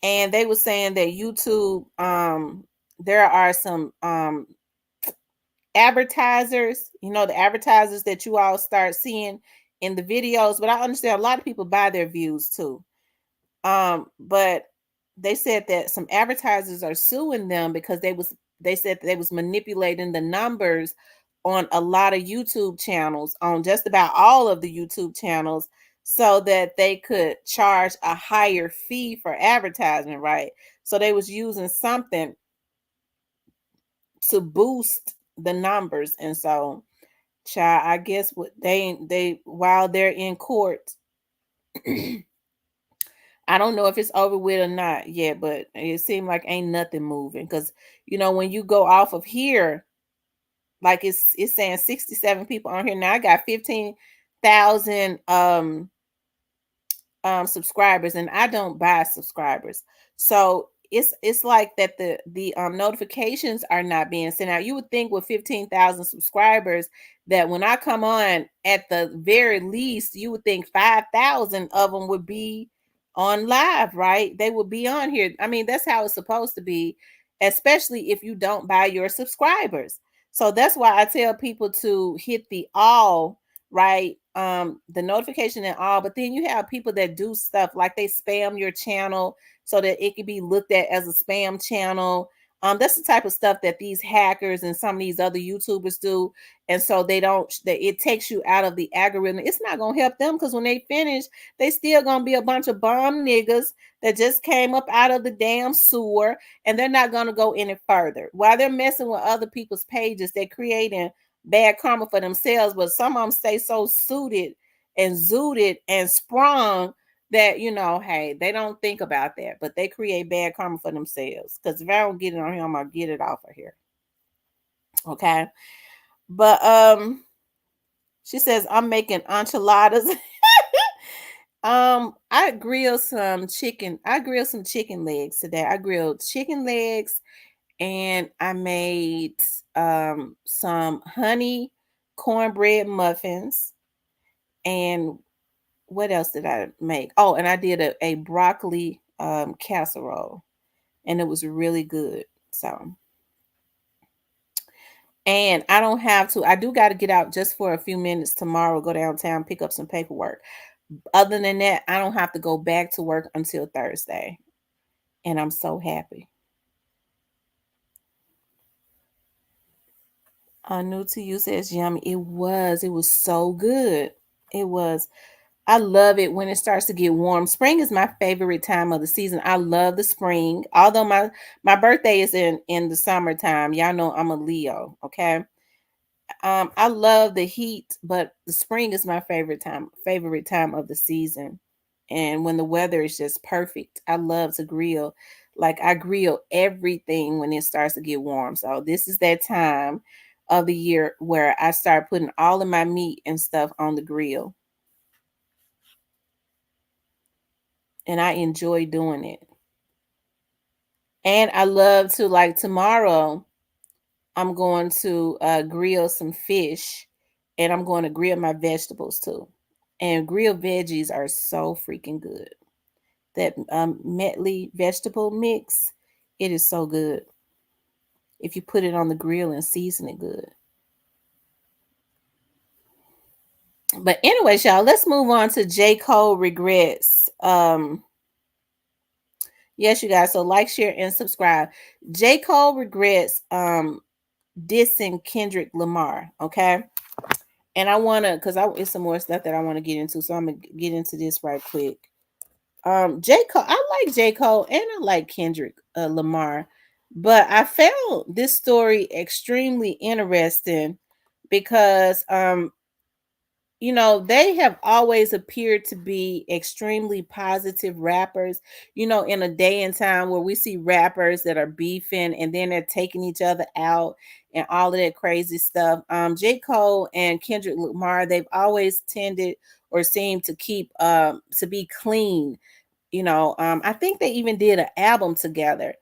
and they were saying that YouTube, there are some advertisers, the advertisers that you all start seeing in the videos. But I understand a lot of people buy their views too. But they said that some advertisers are suing them because they said that they was manipulating the numbers on a lot of YouTube channels, on just about all of the YouTube channels, so that they could charge a higher fee for advertisement, right? So they was using something to boost the numbers. And so, child, I guess what they while they're in court, I don't know if it's over with or not yet, but it seemed like ain't nothing moving. Because when you go off of here, like it's saying 67 people on here now. I got 15,000 subscribers, and I don't buy subscribers. So it's like that the notifications are not being sent out. You would think with 15,000 subscribers that when I come on, at the very least, you would think 5,000 of them would be on live, right? They would be on here. I mean, that's how it's supposed to be, especially if you don't buy your subscribers. So that's why I tell people to hit the all, right, the notification and all. But then you have people that do stuff like they spam your channel so that it can be looked at as a spam channel. That's the type of stuff that these hackers and some of these other YouTubers do. And so they don't, it takes you out of the algorithm. It's not going to help them because when they finish, they still going to be a bunch of bum niggas that just came up out of the damn sewer, and they're not going to go any further. While they're messing with other people's pages, they're creating bad karma for themselves. But some of them stay so suited and zooted and sprung that, you know, hey, they don't think about that, but they create bad karma for themselves. Because if I don't get it on here, I'm gonna get it off of here. Okay. But she says I'm making enchiladas. I grilled some chicken. I grilled some chicken legs today. I grilled chicken legs, and I made some honey cornbread muffins. And what else did I make? Oh, and I did a broccoli casserole, and it was really good. So, and I don't have to, I do got to get out just for a few minutes tomorrow, go downtown, pick up some paperwork. Other than that, I don't have to go back to work until Thursday. And I'm so happy. New to you says yummy. It was so good. It was. I love it when it starts to get warm. Spring is my favorite time of the season. I love the spring. Although my birthday is in the summertime. Y'all know I'm a Leo, okay? I love the heat, but the spring is my favorite time of the season. And when the weather is just perfect, I love to grill. Like I grill everything when it starts to get warm. So this is that time of the year where I start putting all of my meat and stuff on the grill. And I enjoy doing it. And I love to, like, tomorrow I'm going to grill some fish, and I'm going to grill my vegetables too. And grilled veggies are so freaking good. That medley vegetable mix, it is so good if you put it on the grill and season it good. But anyways, y'all, let's move on to J. Cole regrets. Yes, you guys. So like, share, and subscribe. J. Cole regrets dissing Kendrick Lamar. Okay. And I wanna, because it's some more stuff that I want to get into. So I'm gonna get into this right quick. J. Cole, I like J. Cole and I like Kendrick Lamar, but I found this story extremely interesting because you know, they have always appeared to be extremely positive rappers, you know, in a day and time where we see rappers that are beefing and then they're taking each other out and all of that crazy stuff. J. Cole and Kendrick Lamar, they've always tended or seemed to keep to be clean. You know, I think they even did an album together.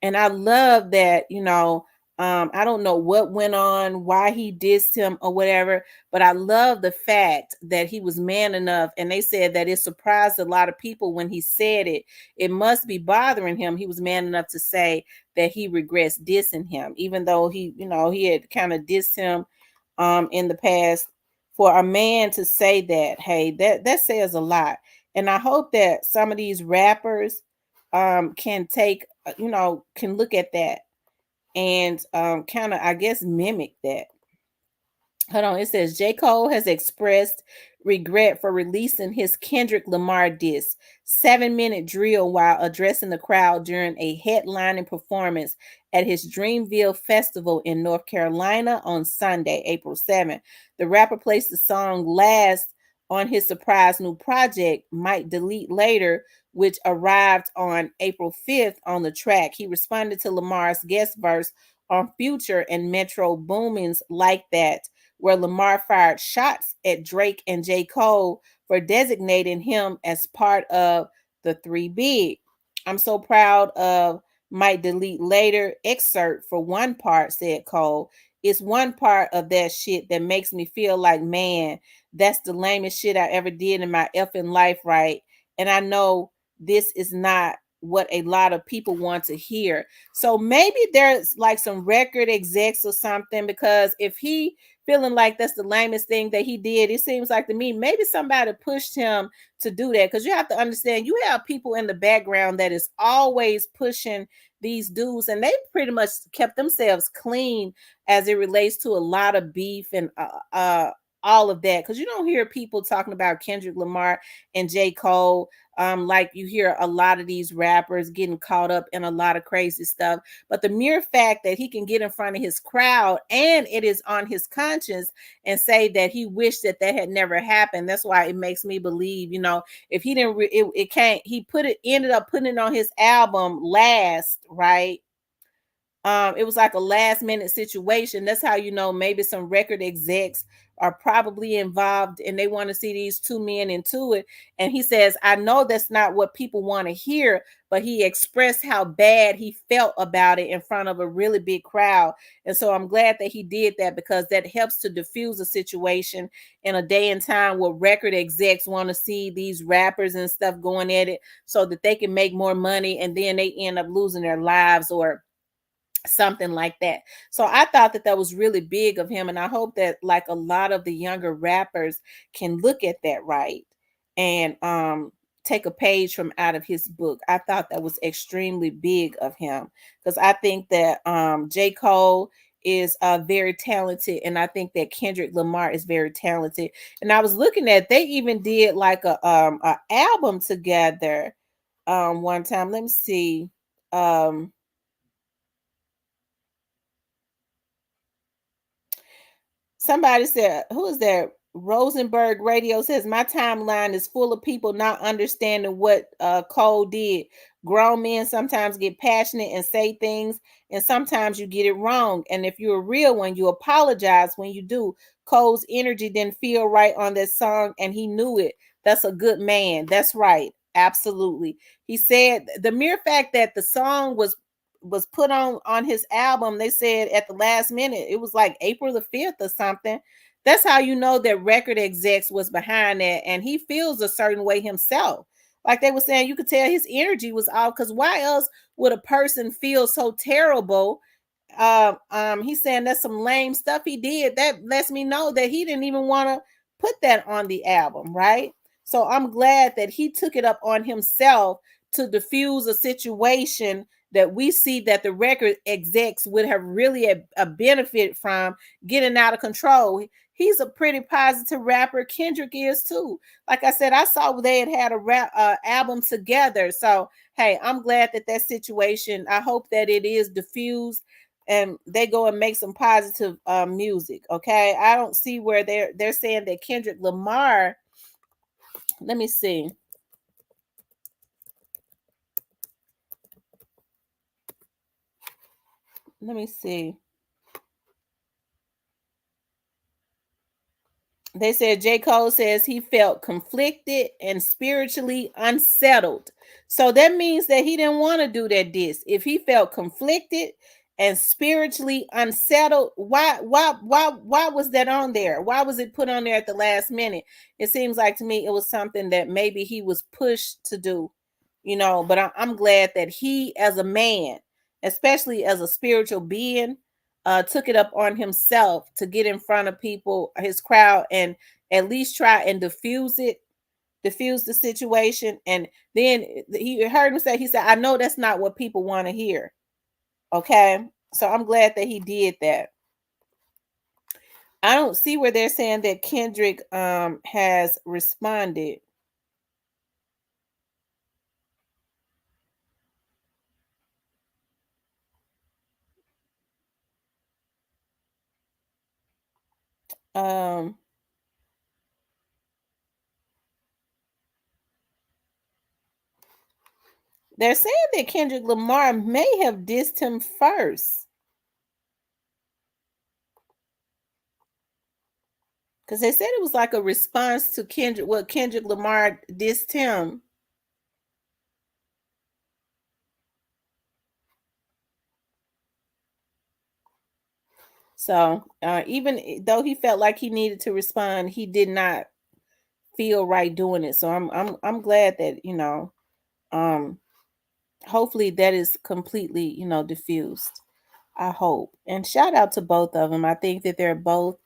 And I love that, you know, I don't know what went on, why he dissed him or whatever, but I love the fact that he was man enough. And they said that it surprised a lot of people when he said it. It must be bothering him. He was man enough to say that he regrets dissing him, even though he, you know, he had kind of dissed him in the past. For a man to say that, hey, that says a lot. And I hope that some of these rappers can take, you know, can look at that and kind of, I guess, mimic that. Hold on, it says J. Cole has expressed regret for releasing his Kendrick Lamar diss 7-minute drill while addressing the crowd during a headlining performance at his Dreamville Festival in North Carolina on Sunday, April 7th. The rapper placed the song Last on his surprise new project, Might Delete Later, which arrived on April 5th on the track. He responded to Lamar's guest verse on Future and Metro Boomin's Like That, where Lamar fired shots at Drake and J. Cole for designating him as part of the Three Big. I'm so proud of Might Delete Later excerpt for one part, said Cole. It's one part of that shit that makes me feel like, man, that's the lamest shit I ever did in my effing life, right? And I know this is not what a lot of people want to hear. So maybe there's like some record execs or something, because if feeling like that's the lamest thing that he did. It seems like to me maybe somebody pushed him to do that, because you have to understand you have people in the background that is always pushing these dudes, and they pretty much kept themselves clean as it relates to a lot of beef and all of that, because you don't hear people talking about Kendrick Lamar and J. Cole like you hear a lot of these rappers getting caught up in a lot of crazy stuff. But the mere fact that he can get in front of his crowd and it is on his conscience and say that he wished that that had never happened, that's why it makes me believe, you know, if he didn't it can't, he ended up putting it on his album last, right? It was like a last minute situation. That's how you know maybe some record execs are probably involved and they want to see these two men into it. And he says, I know that's not what people want to hear, but he expressed how bad he felt about it in front of a really big crowd. And so I'm glad that he did that, because that helps to diffuse a situation in a day and time where record execs want to see these rappers and stuff going at it so that they can make more money, and then they end up losing their lives or something like that. So I thought that that was really big of him, and I hope that like a lot of the younger rappers can look at that, right, and take a page from out of his book. I thought that was extremely big of him, because I think that J. Cole is very talented, and I think that Kendrick Lamar is very talented. And I was looking at, they even did like a album together one time. Let me see. Somebody said, who is that? Rosenberg Radio says, my timeline is full of people not understanding what Cole did. Grown men sometimes get passionate and say things, and sometimes you get it wrong. And if you're a real one, you apologize when you do. Cole's energy didn't feel right on that song, and he knew it. That's a good man. That's right. Absolutely. He said the mere fact that the song was put on his album, they said at the last minute, it was like April the 5th or something. That's how you know that record execs was behind that, and he feels a certain way himself. Like they were saying, you could tell his energy was off, because why else would a person feel so terrible? He's saying that's some lame stuff he did. That lets me know that he didn't even want to put that on the album, right? So I'm glad that he took it up on himself to diffuse a situation that we see that the record execs would have really a benefit from getting out of control. He's a pretty positive rapper. Kendrick is too. Like I said, I saw they had a rap album together. So hey, I'm glad that that situation, I hope that it is diffused and they go and make some positive music. Okay, I don't see where they're saying that Kendrick Lamar. Let me see. Let me see. They said J. Cole says he felt conflicted and spiritually unsettled. So that means that he didn't want to do that disc. If he felt conflicted and spiritually unsettled, why was that on there? Why was it put on there at the last minute? It seems like to me it was something that maybe he was pushed to do, you know, but I'm glad that he, as a man, especially as a spiritual being, took it up on himself to get in front of people, his crowd, and at least try and diffuse the situation. And then he heard him say, he said, I know that's not what people want to hear. Okay. So I'm glad that he did that. I don't see where they're saying that Kendrick has responded. Um they're saying that Kendrick Lamar may have dissed him first. Because they said it was like a response to Kendrick, what Kendrick Lamar dissed him. So even though he felt like he needed to respond, he did not feel right doing it. So I'm glad that, you know, um hopefully that is completely, you know, diffused. I hope. And shout out to both of them. I think that they're both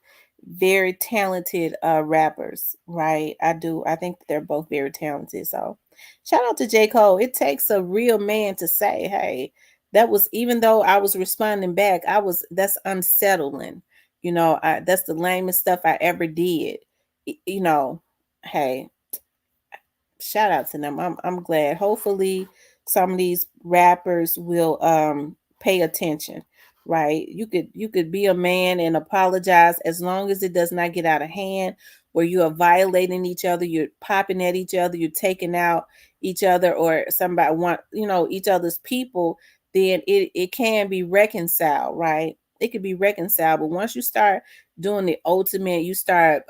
very talented rappers, right? I do. I think they're both very talented. So shout out to J. Cole. It takes a real man to say, hey, that was, even though I was responding back, that's unsettling. That's the lamest stuff I ever did. You know, hey, shout out to them. I'm glad. Hopefully some of these rappers will pay attention. Right. You could be a man and apologize as long as it does not get out of hand where you are violating each other, you're popping at each other, you're taking out each other or somebody want, each other's people, then it can be reconciled, right? It could be reconciled. But once you start doing the ultimate, you start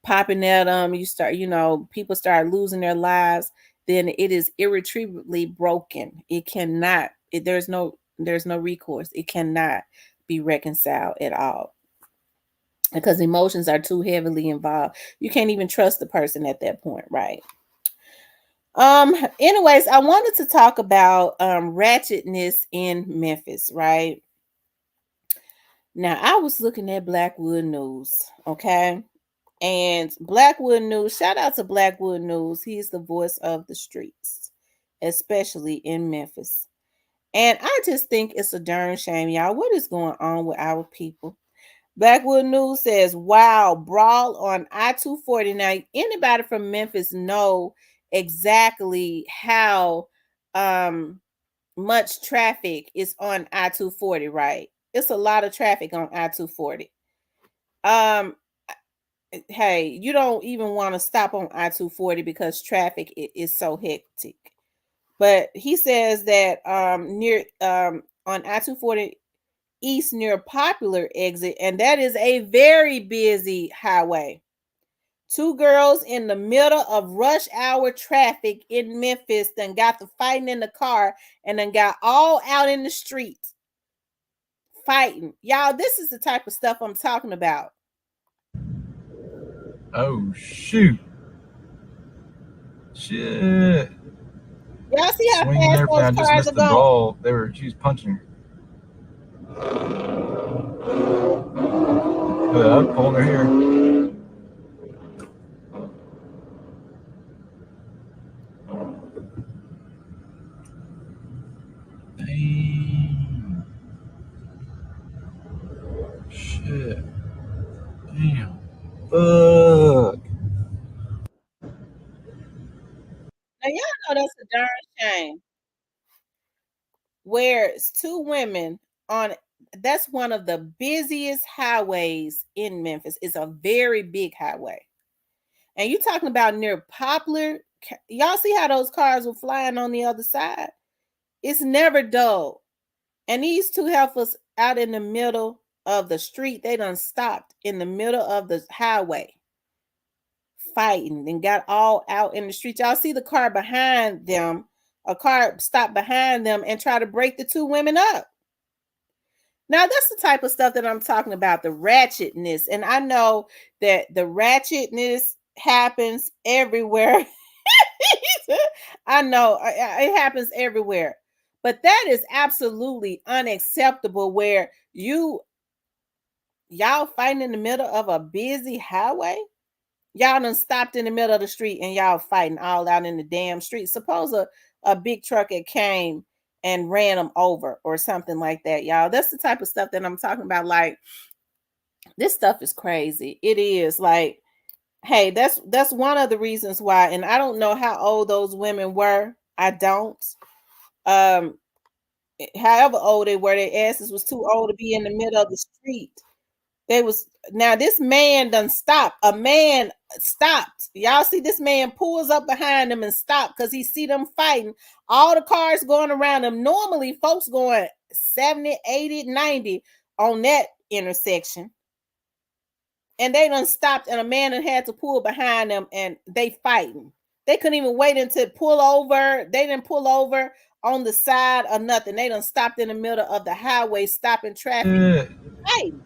popping at them, people start losing their lives, then it is irretrievably broken. It cannot, there's no recourse. It cannot be reconciled at all because emotions are too heavily involved. You can't even trust the person at that point, right? Anyways, I wanted to talk about ratchetness in Memphis, right? Now, I was looking at Blackwood News, okay? And Blackwood News, shout out to Blackwood News. He's the voice of the streets, especially in Memphis. And I just think it's a darn shame, y'all. What is going on with our people? Blackwood News says, wow, brawl on I-240. Now, anybody from Memphis know exactly how much traffic is on I-240, right? It's a lot of traffic on I-240. Hey, you don't even want to stop on I-240 because traffic is so hectic. But he says that near on I-240 East near Popular exit, and that is a very busy highway. Two girls in the middle of rush hour traffic in Memphis then got to fighting in the car and then got all out in the streets fighting. Y'all, this is the type of stuff I'm talking about. Oh shoot! Shit! Y'all see how Swinging fast everything. those I just cars missed are the going? brawl. She was punching. I'm pulling her here. Damn. Shit. Damn. Fuck. Now y'all know that's a darn shame. Where it's two women on, that's one of the busiest highways in Memphis. It's a very big highway. And you talking about near Poplar, y'all see how those cars were flying on the other side? It's never dull. And these two heifers out in the middle of the street, they done stopped in the middle of the highway fighting and got all out in the street. Y'all see the car behind them, a car stopped behind them and try to break the two women up. Now that's the type of stuff that I'm talking about, the ratchetness. And I know that the ratchetness happens everywhere. I know it happens everywhere. But that is absolutely unacceptable where y'all fighting in the middle of a busy highway. Y'all done stopped in the middle of the street and y'all fighting all out in the damn street. Suppose a big truck had came and ran them over or something like that, y'all. That's the type of stuff that I'm talking about. Like, this stuff is crazy. It is like, hey, that's one of the reasons why. And I don't know how old those women were. I don't. Um, However old they were, their asses was too old to be in the middle of the street. They was Now this man done stopped. A man stopped. Y'all see this man pulls up behind them and stop because he see them fighting. All the cars going around them. Normally folks going 70, 80, 90 on that intersection. And they done stopped and a man had to pull behind them and they fighting. They couldn't even wait until pull over. They didn't pull over on the side or nothing. They done stopped in the middle of the highway, stopping traffic. Shit. Fighting.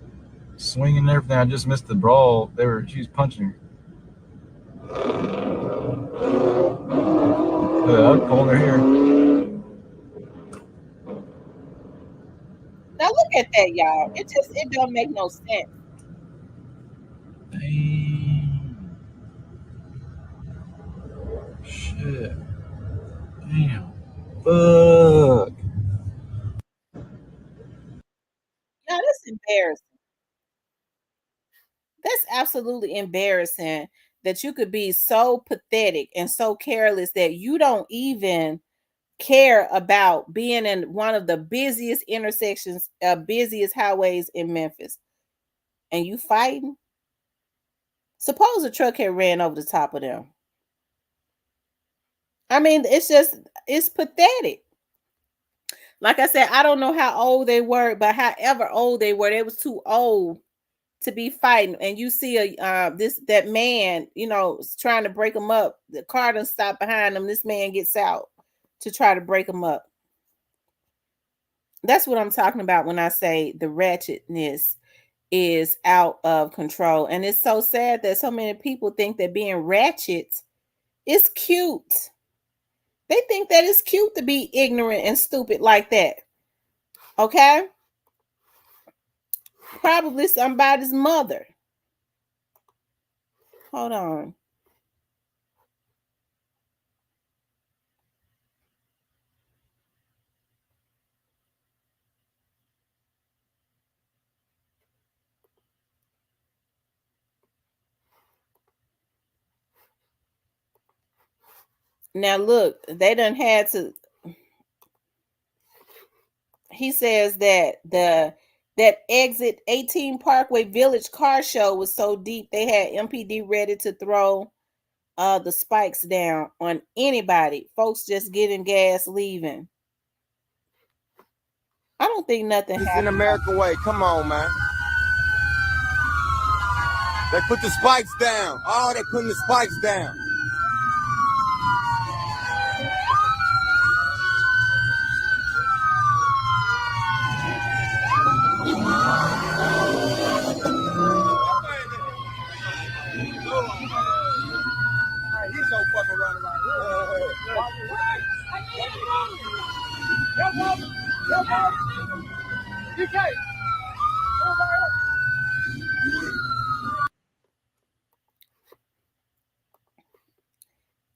Swinging everything. I just missed the brawl. She was punching. I'm pulling her here. Now look at that, y'all. It don't make no sense. Damn. Shit. Damn. Fuck. Yeah, that's embarrassing. That's absolutely embarrassing that you could be so pathetic and so careless that you don't even care about being in one of the busiest intersections, busiest highways in Memphis, and you fighting. Suppose a truck had ran over the top of them. I mean, it's pathetic. Like I said, I don't know how old they were, but however old they was too old to be fighting. And you see that man, trying to break them up. The car done stop behind them. This man gets out to try to break them up. That's what I'm talking about when I say the ratchetness is out of control. And it's so sad that so many people think that being ratchet is cute. They think that it's cute to be ignorant and stupid like that. Okay? Probably somebody's mother. Hold on. Now look, they done had to. He says that that exit 18 Parkway Village car show was so deep they had MPD ready to throw the spikes down on anybody. Folks just getting gas leaving. I don't think nothing It's in happened. American way. Come on, man. They put the spikes down. Oh, they putting the spikes down. He's so fucking running right here.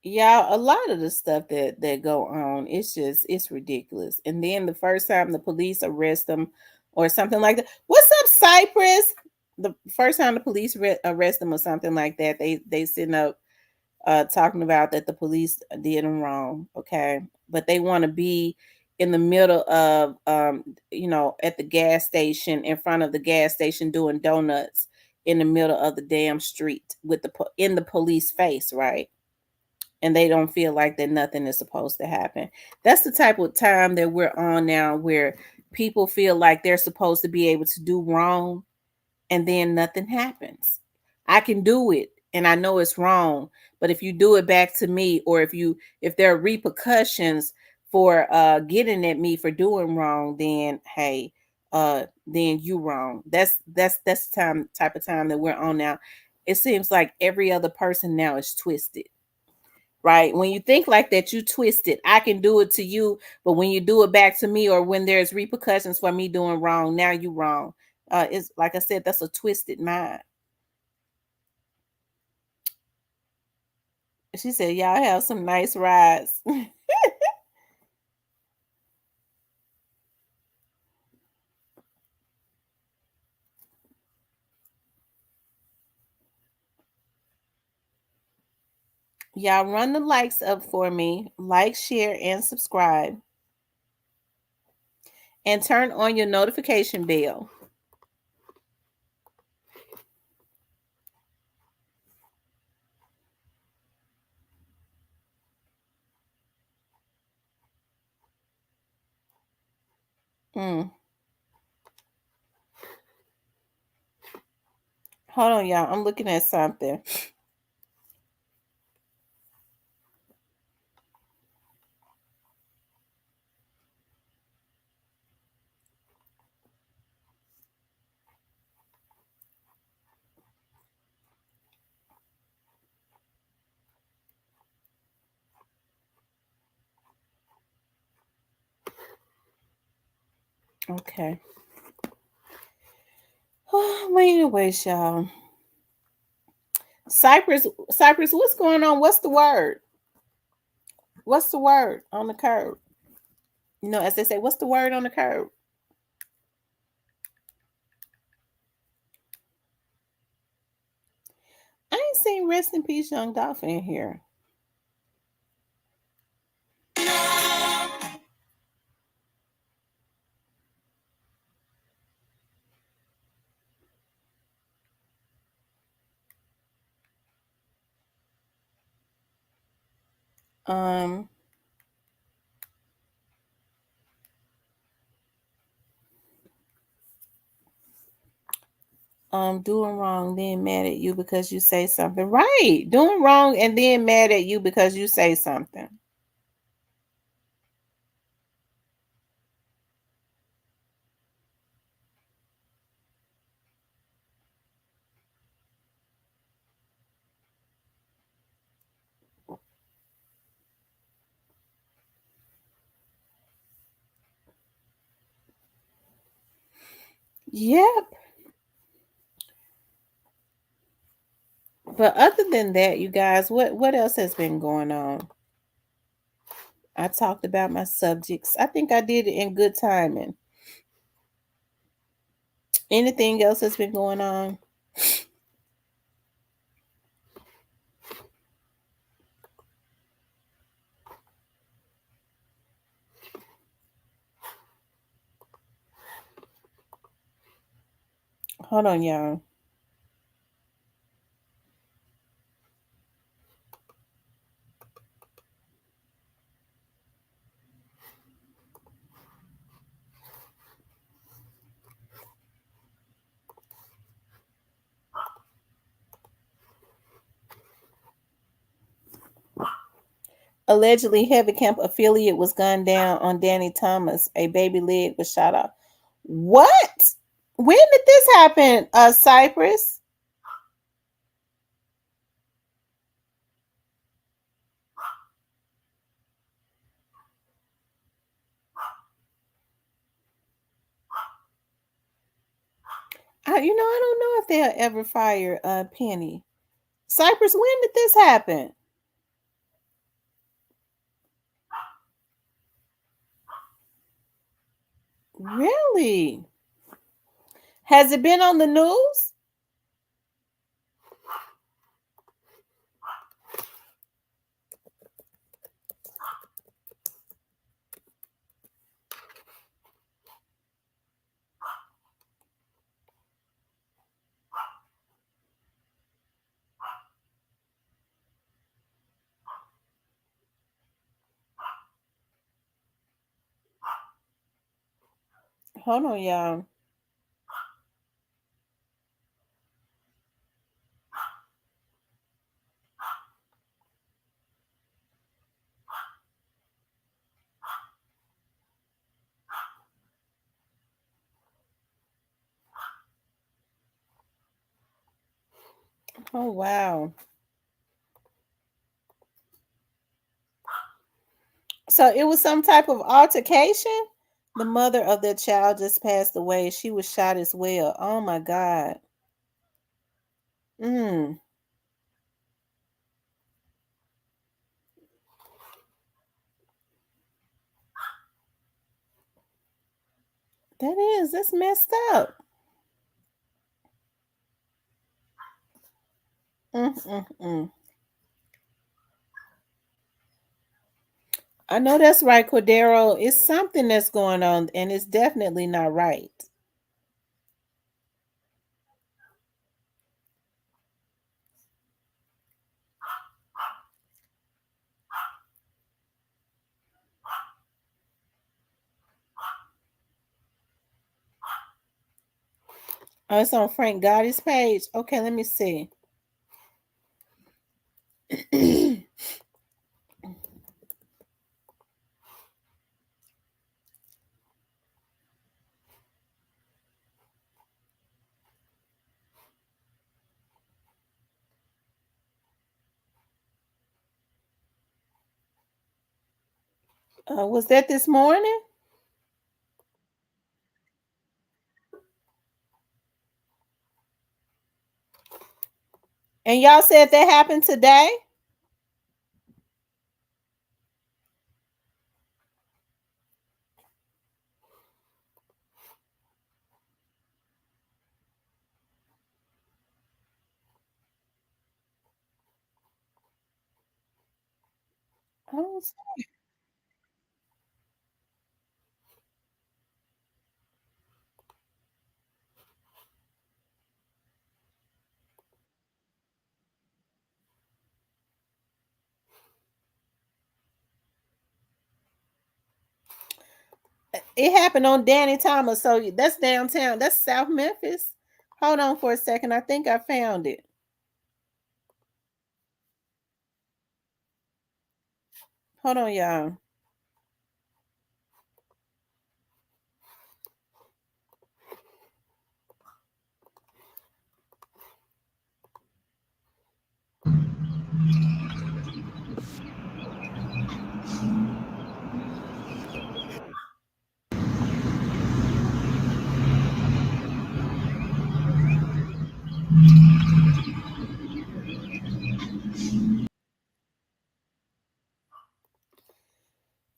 Yeah, a lot of the stuff that go on, it's ridiculous. And then the first time the police arrest them or something like that. What's up, Cypress? The first time the police arrest them or something like that, they sitting up talking about that the police did them wrong. Okay, but they want to be in the middle of at the gas station, in front of the gas station, doing donuts in the middle of the damn street with in the police face, right? And they don't feel like that nothing is supposed to happen. That's the type of time that we're on now, where people feel like they're supposed to be able to do wrong and then nothing happens. I can do it and I know it's wrong, but if you do it back to me, or if there are repercussions for getting at me for doing wrong, then hey, then you wrong. That's the type of time that we're on now. It seems like every other person now is twisted. Right? When you think like that, you twist it. I can do it to you, but when you do it back to me, or when there's repercussions for me doing wrong, now you wrong. It's like I said, that's a twisted mind. She said, "Y'all have some nice rides." Y'all run the likes up for me. Like, share, and subscribe. And turn on your notification bell. Mm. Hold on, y'all. I'm looking at something. Okay. Well, anyways, y'all. Cypress, Cypress, what's going on? What's the word? What's the word on the curb? You know, as they say, what's the word on the curb? I ain't seen Rest in Peace Young Dolphin in here. Um, doing wrong, then mad at you because you say something. Right. Doing wrong and then mad at you because you say something. Yep. But other than that, you guys, what else has been going on? I talked about my subjects. I think I did it in good timing. Anything else that's been going on? Hold on, y'all. Allegedly, Heavy Camp affiliate was gunned down on Danny Thomas. A baby leg was shot off. What? When did this happen, Cypress? I don't know if they'll ever fire Penny. Cypress, when did this happen? Really? Has it been on the news? Hold on, y'all. Oh, wow. So it was some type of altercation? The mother of the child just passed away. She was shot as well. Oh, my God. Mm, that's messed up. Mm. I know that's right, Cordero. It's something that's going on, and it's definitely not right. Oh, it's on Frank Gotti's page. Okay, let me see. Was that this morning? And y'all said that happened today? Oh, it happened on Danny Thomas. So that's downtown. That's South Memphis. Hold on for a second. I think I found it. Hold on, y'all.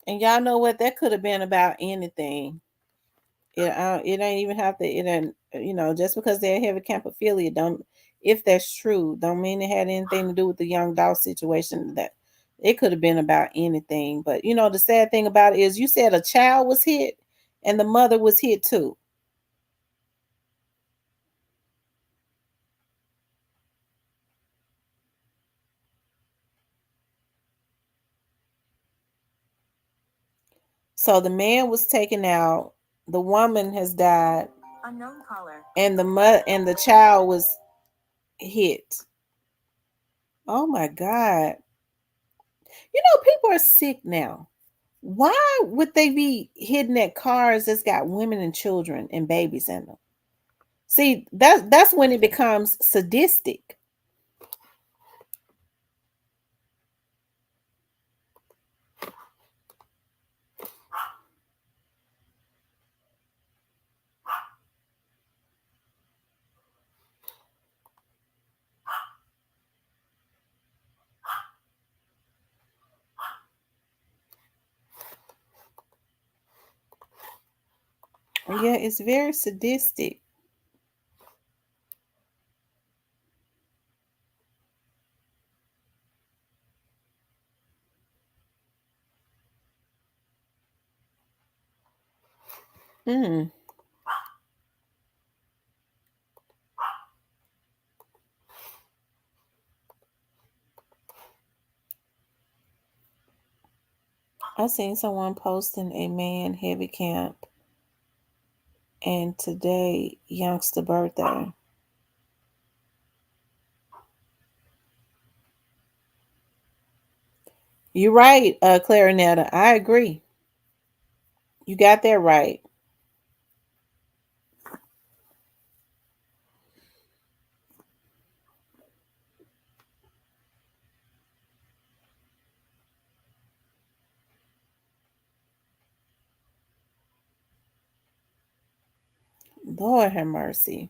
And y'all know what? That could have been about anything. It ain't even have to. It ain't, just because they're heavy camp affiliate, don't. If that's true, don't mean it had anything to do with the young dog situation. That it could have been about anything. But the sad thing about it is, you said a child was hit, and the mother was hit too. So the man was taken out. The woman has died. Unknown caller. And the child was hit. Oh my God. People are sick now. Why would they be hitting at cars that's got women and children and babies in them? See, that's when it becomes sadistic. Yeah, it's very sadistic. Mm. I seen someone posting a man heavy camp, and today youngster birthday. You're right, Clarinetta. I agree. You got that right. Lord have mercy.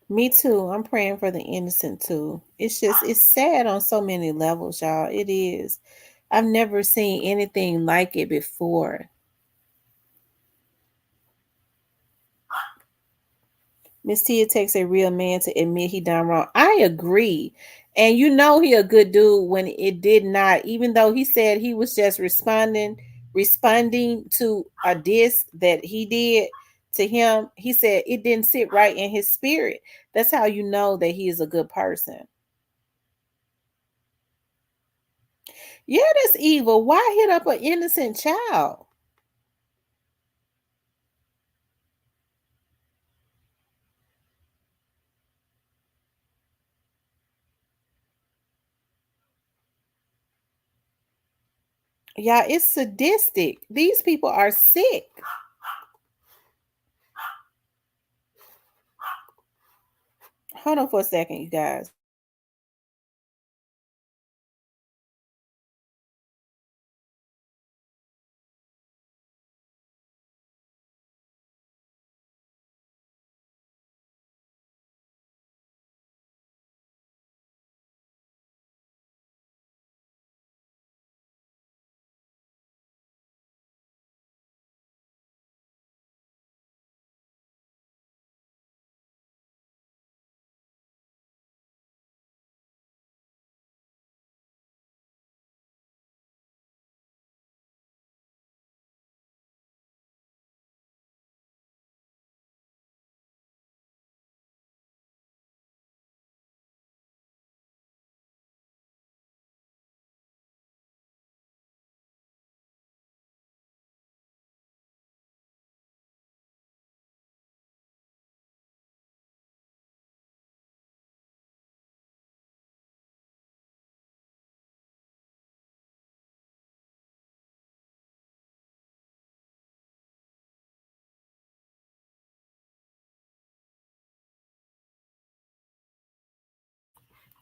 Me too. I'm praying for the innocent too. It's sad on so many levels, y'all. It is. I've never seen anything like it before. Miss Tia takes a real man to admit he done wrong. I agree. And he a good dude when it did not, even though he said he was just responding to a diss that he did to him. He said it didn't sit right in his spirit. That's how you know that he is a good person. Yeah, that's evil. Why hit up an innocent child? Yeah, it's sadistic. These people are sick. Hold on for a second, you guys.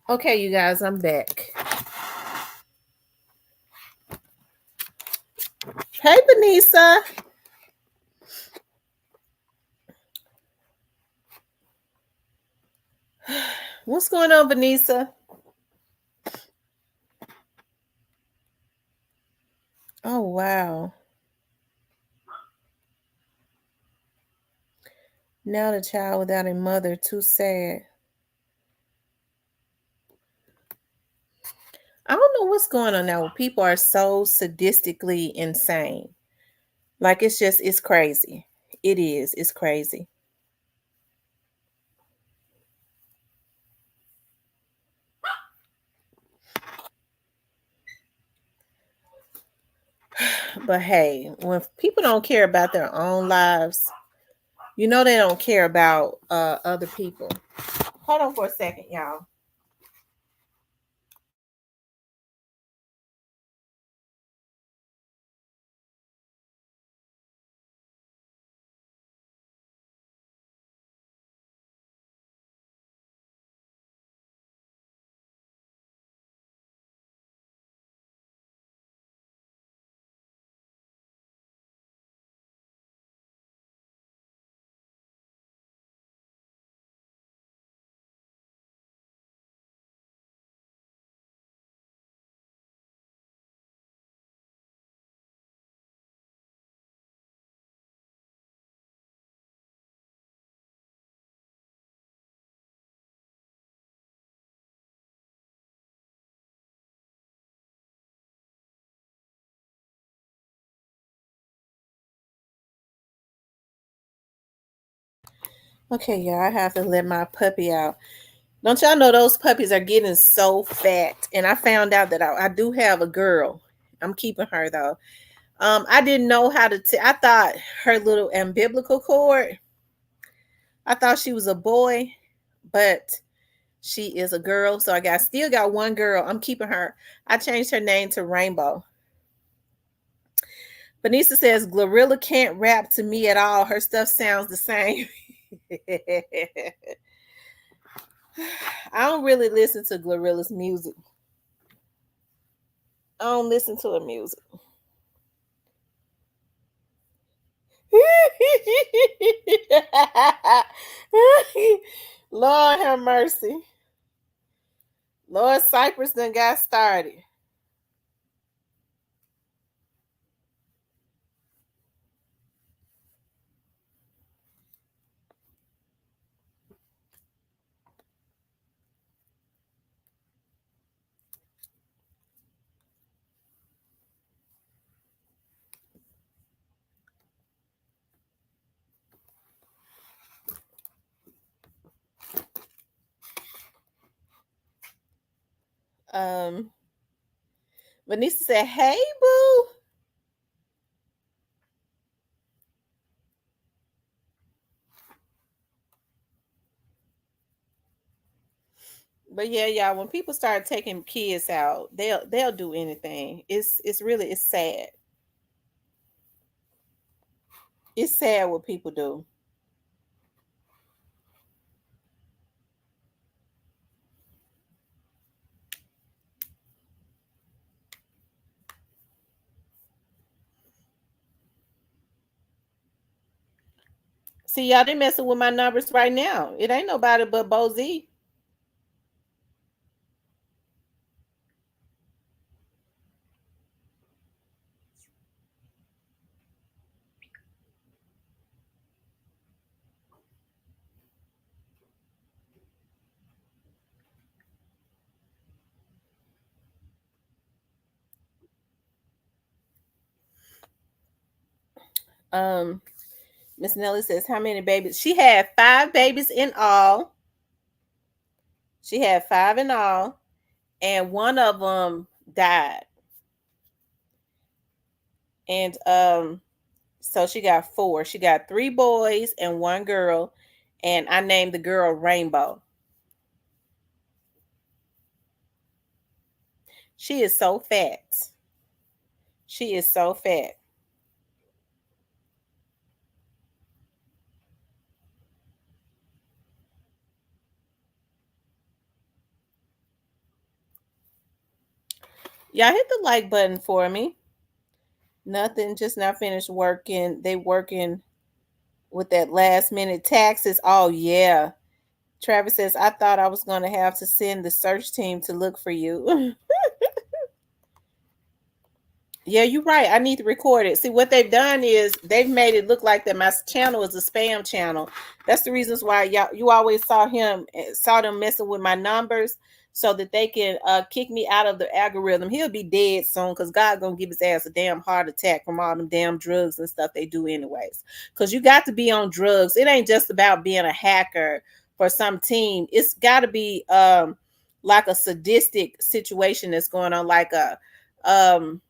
Okay, you guys, I'm back. Hey, Vanessa. What's going on, Vanessa? Oh, wow. Now the child without a mother, too sad. I don't know what's going on now. People are so sadistically insane. Like it's crazy. It is. It's crazy. But hey, when people don't care about their own lives, you know they don't care about other people. Hold on for a second, y'all. Okay, y'all, I have to let my puppy out. Don't y'all know those puppies are getting so fat? And I found out that I do have a girl. I'm keeping her though. I didn't know how to. I thought her little umbilical cord. I thought she was a boy, but she is a girl. So still got one girl. I'm keeping her. I changed her name to Rainbow. Vanessa says GloRilla can't rap to me at all. Her stuff sounds the same. I don't really listen to GloRilla's music. I don't listen to her music. Lord have mercy. Lord Cypress done got started. Um, Vanessa said, "Hey, boo." But yeah, y'all, when people start taking kids out, they'll do anything. It's sad. It's sad what people do. See, y'all, they messing with my numbers right now. It ain't nobody but Bo Z. Miss Nelly says, how many babies? She had 5 babies in all. She had 5 in all, and one of them died. And so she got 4. She got 3 boys and 1 girl, and I named the girl Rainbow. She is so fat. She is so fat. Y'all hit the like button for me. Nothing, just not finished working. They working with that last minute taxes. Oh yeah. Travis says, I thought I was gonna have to send the search team to look for you. Yeah, you're right. I need to record it. See, what they've done is they've made it look like that my channel is a spam channel. That's the reasons why you always saw them messing with my numbers so that they can kick me out of the algorithm. He'll be dead soon because God gonna give his ass a damn heart attack from all them damn drugs and stuff they do anyways. Because you got to be on drugs. It ain't just about being a hacker for some team. It's got to be like a sadistic situation that's going on, like um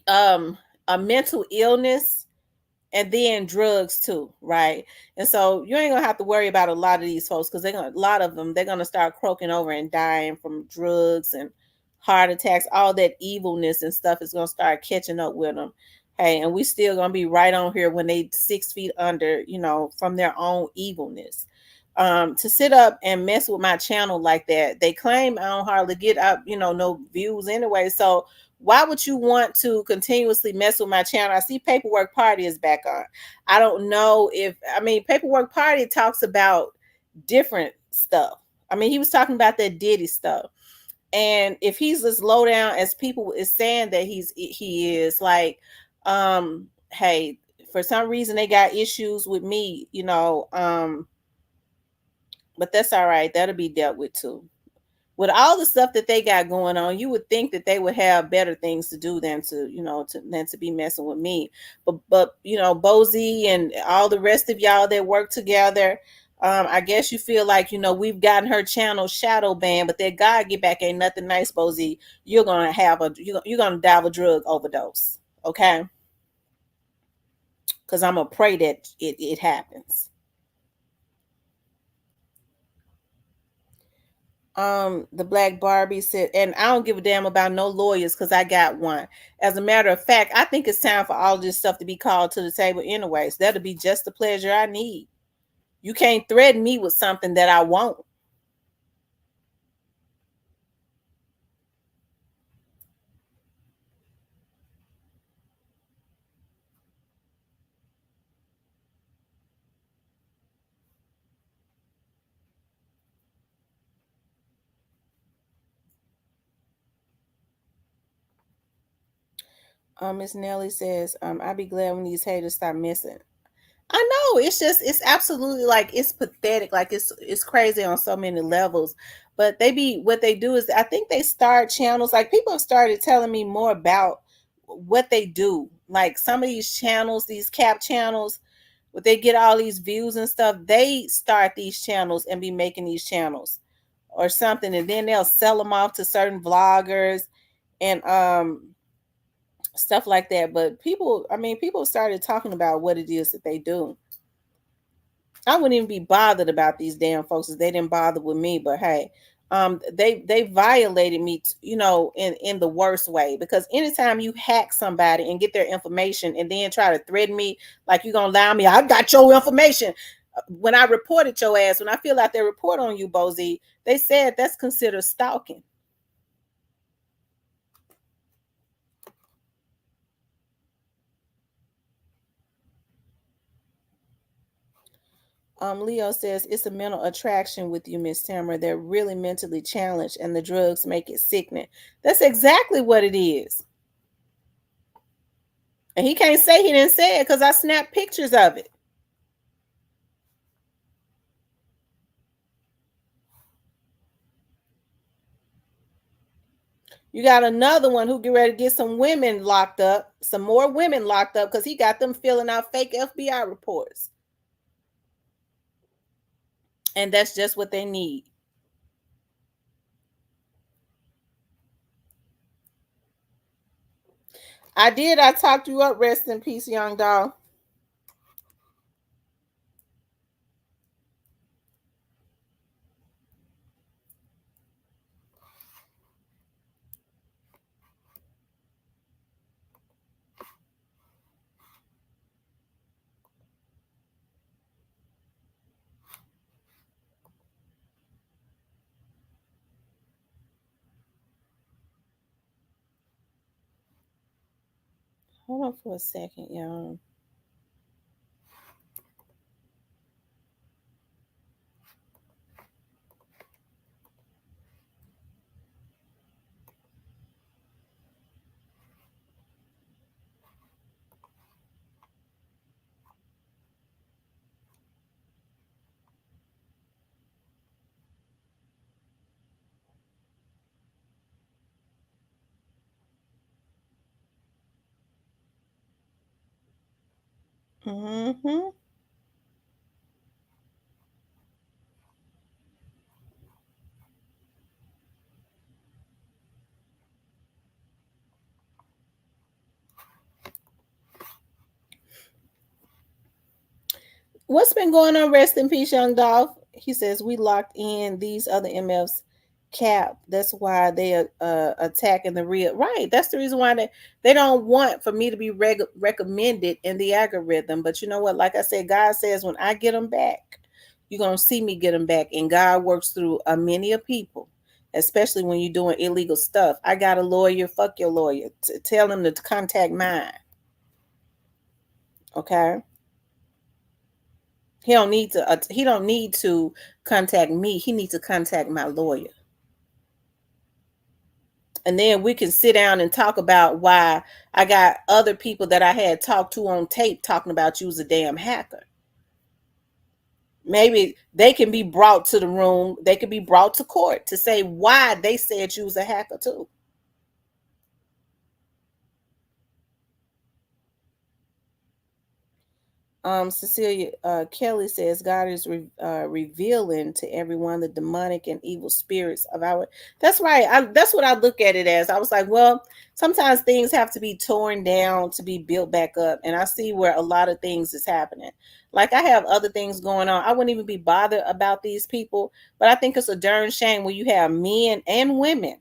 um a mental illness and then drugs too, right? And so you ain't gonna have to worry about a lot of these folks because a lot of them they're gonna start croaking over and dying from drugs and heart attacks. All that evilness and stuff is gonna start catching up with them. Hey, and we still gonna be right on here when they 6 feet under, from their own evilness. To sit up and mess with my channel like that, they claim I don't hardly get up, no views anyway. So why would you want to continuously mess with my channel? I see Paperwork Party is back on. I don't know Paperwork Party talks about different stuff. I mean, he was talking about that Diddy stuff. And if he's as low down as people is saying that he is, like, hey, for some reason they got issues with me, but that's all right. That'll be dealt with too. With all the stuff that they got going on, you would think that they would have better things to do than to be messing with me. But Bozy and all the rest of y'all that work together, I guess you feel like we've gotten her channel shadow banned, but that God get back ain't nothing nice, Bozy. You're gonna die of a drug overdose, okay? Because I'm gonna pray that it happens. The Black Barbie said, and I don't give a damn about no lawyers because I got one. As a matter of fact, I think it's time for all this stuff to be called to the table anyways. That'll be just the pleasure I need. You can't threaten me with something that I won't. Miss Nelly says, I'd be glad when these haters stop missing. I know it's absolutely, like, it's pathetic, like it's crazy on so many levels. But what they do is I think they start channels, like people have started telling me more about what they do. Like some of these channels, these cap channels, where they get all these views and stuff, they start these channels and be making these channels or something, and then they'll sell them off to certain vloggers and stuff like that. But people started talking about what it is that they do. I wouldn't even be bothered about these damn folks if they didn't bother with me. But hey, they violated me, in the worst way. Because anytime you hack somebody and get their information and then try to threaten me, like you're gonna lie me, I got your information. When I reported your ass, when I fill out their report on you, Bozy, they said that's considered stalking. Leo says it's a mental attraction with you, Miss Tamara. They're really mentally challenged, and the drugs make it sickening. That's exactly what it is. And he can't say he didn't say it because I snapped pictures of it. You got another one who get ready to get some women locked up, some more women locked up because he got them filling out fake FBI reports. And that's just what they need. I did. I talked you up. Rest in peace, young dog. Hold on for a second, y'all. Mm-hmm. What's been going on? Rest in peace, young Dolph. He says we locked in these other MFs cap. That's why they attacking the real. Right. That's the reason why they don't want for me to be recommended in the algorithm. But you know what? Like I said, God says when I get them back, you're gonna see me get them back. And God works through many of people, especially when you're doing illegal stuff. I got a lawyer. Fuck your lawyer. Tell him to contact mine. Okay. He don't need to. He don't need to contact me. He needs to contact my lawyer, and then we can sit down and talk about why I got other people that I had talked to on tape talking about you was a damn hacker. Maybe they can be brought to the room. They can be brought to court to say why they said you was a hacker too. Cecilia Kelly says God is revealing to everyone the demonic and evil spirits of our. That's right. That's what I look at it as. I was like, well, sometimes things have to be torn down to be built back up, and I see where a lot of things is happening. Like I have other things going on. I wouldn't even be bothered about these people, but I think it's a darn shame when you have men and women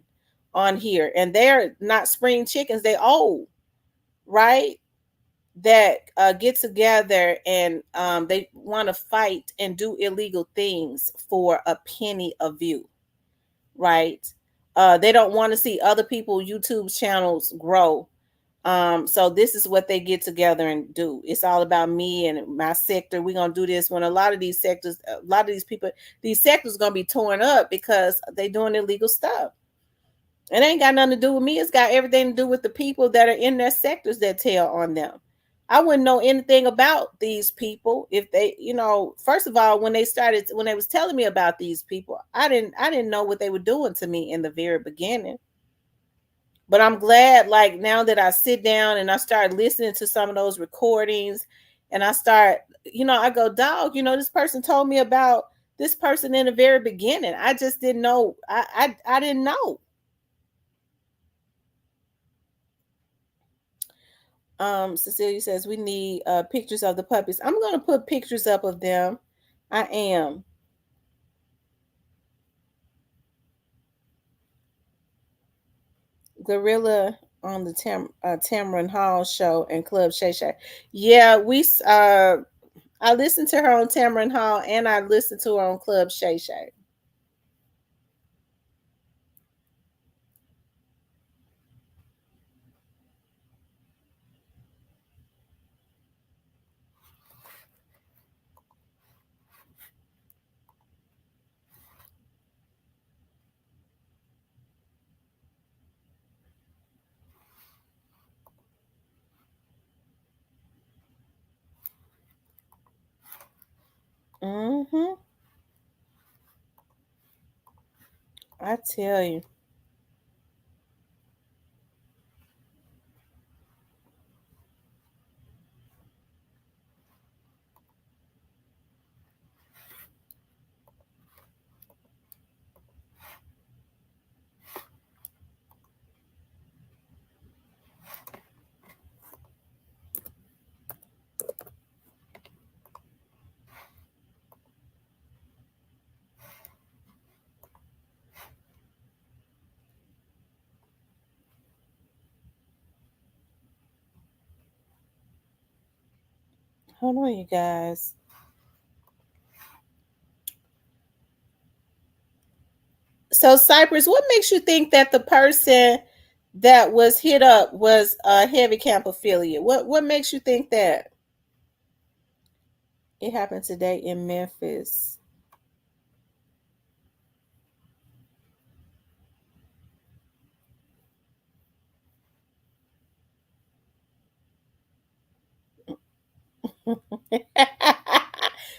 on here, and they're not spring chickens. They old, right? That get together and they want to fight and do illegal things for a penny a view, right? They don't want to see other people YouTube channels grow. So this is what they get together and do. It's all about me and my sector. We're gonna do this when a lot of these sectors, a lot of these people, these sectors gonna be torn up because they doing illegal stuff. It ain't got nothing to do with me. It's got everything to do with the people that are in their sectors that tell on them. I wouldn't know anything about these people if they, first of all, when they was telling me about these people, I didn't know what they were doing to me in the very beginning. But I'm glad, like now that I sit down and I start listening to some of those recordings, and I start, I go, dog, this person told me about this person in the very beginning. I just didn't know. I didn't know. Cecilia says we need pictures of the puppies. I'm gonna put pictures up of them. I am. GloRilla on the Tamron Hall show and Club Shay Shay. Yeah, I listened to her on Tamron Hall and I listened to her on Club Shay Shay. Mm-hmm. I tell you. Hold on, you guys. So Cypress, what makes you think that the person that was hit up was a heavy camp affiliate. What makes you think that? It happened today in Memphis.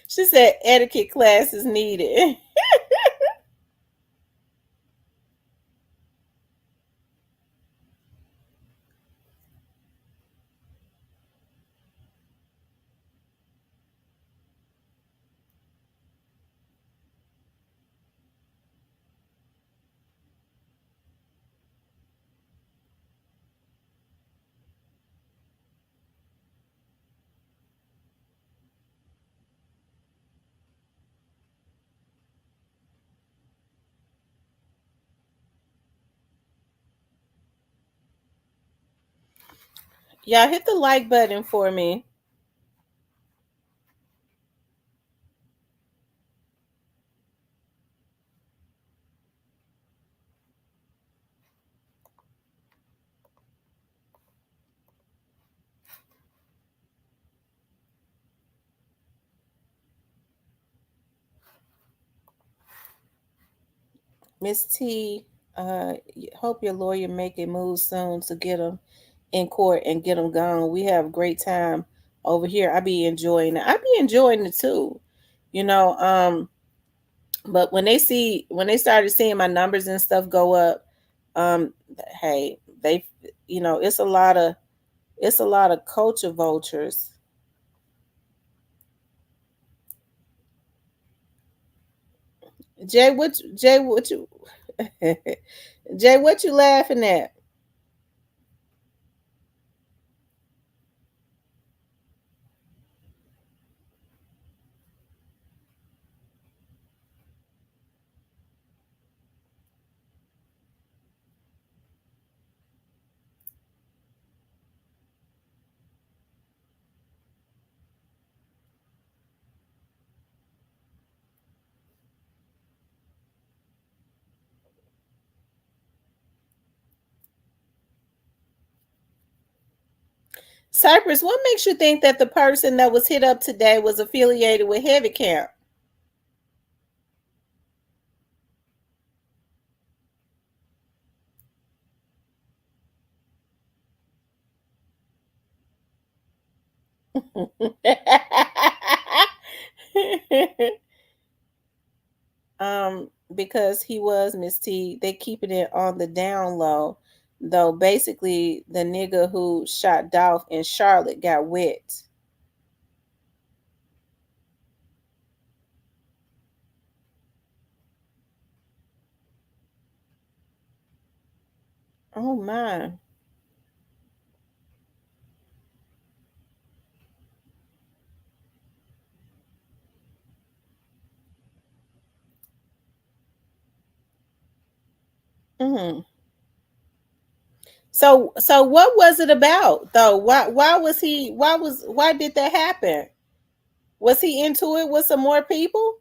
She said etiquette class is needed. Y'all hit the like button for me. Miss T, hope your lawyer make a move soon to get them in court and get them gone. We have a great time over here. I be enjoying it. I be enjoying it too. You know, but when they started seeing my numbers and stuff go up, um, hey, they, it's a lot of culture vultures. Jay, what you Jay, what you laughing at? Cypress, what makes you think that the person that was hit up today was affiliated with Heavy Camp? Because he was Miss T, they keeping it on the down low. Though basically the nigga who shot Dolph in Charlotte got wet. Oh my. Mm. So what was it about though? Why did that happen? Was he into it with some more people?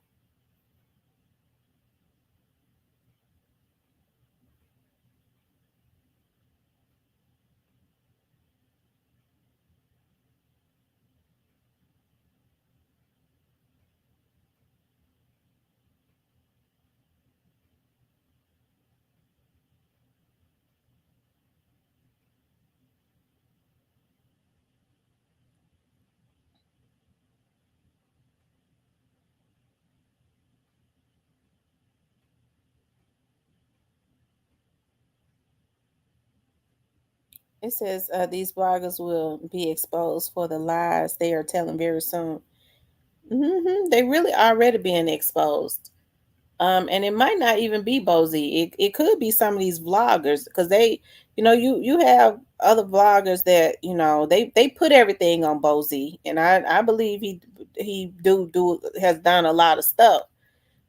It says these bloggers will be exposed for the lies they are telling very soon. They really already being exposed. And it might not even be Bozy. It could be some of these vloggers because they, you have other vloggers that they put everything on Bozy, and I believe he do has done a lot of stuff,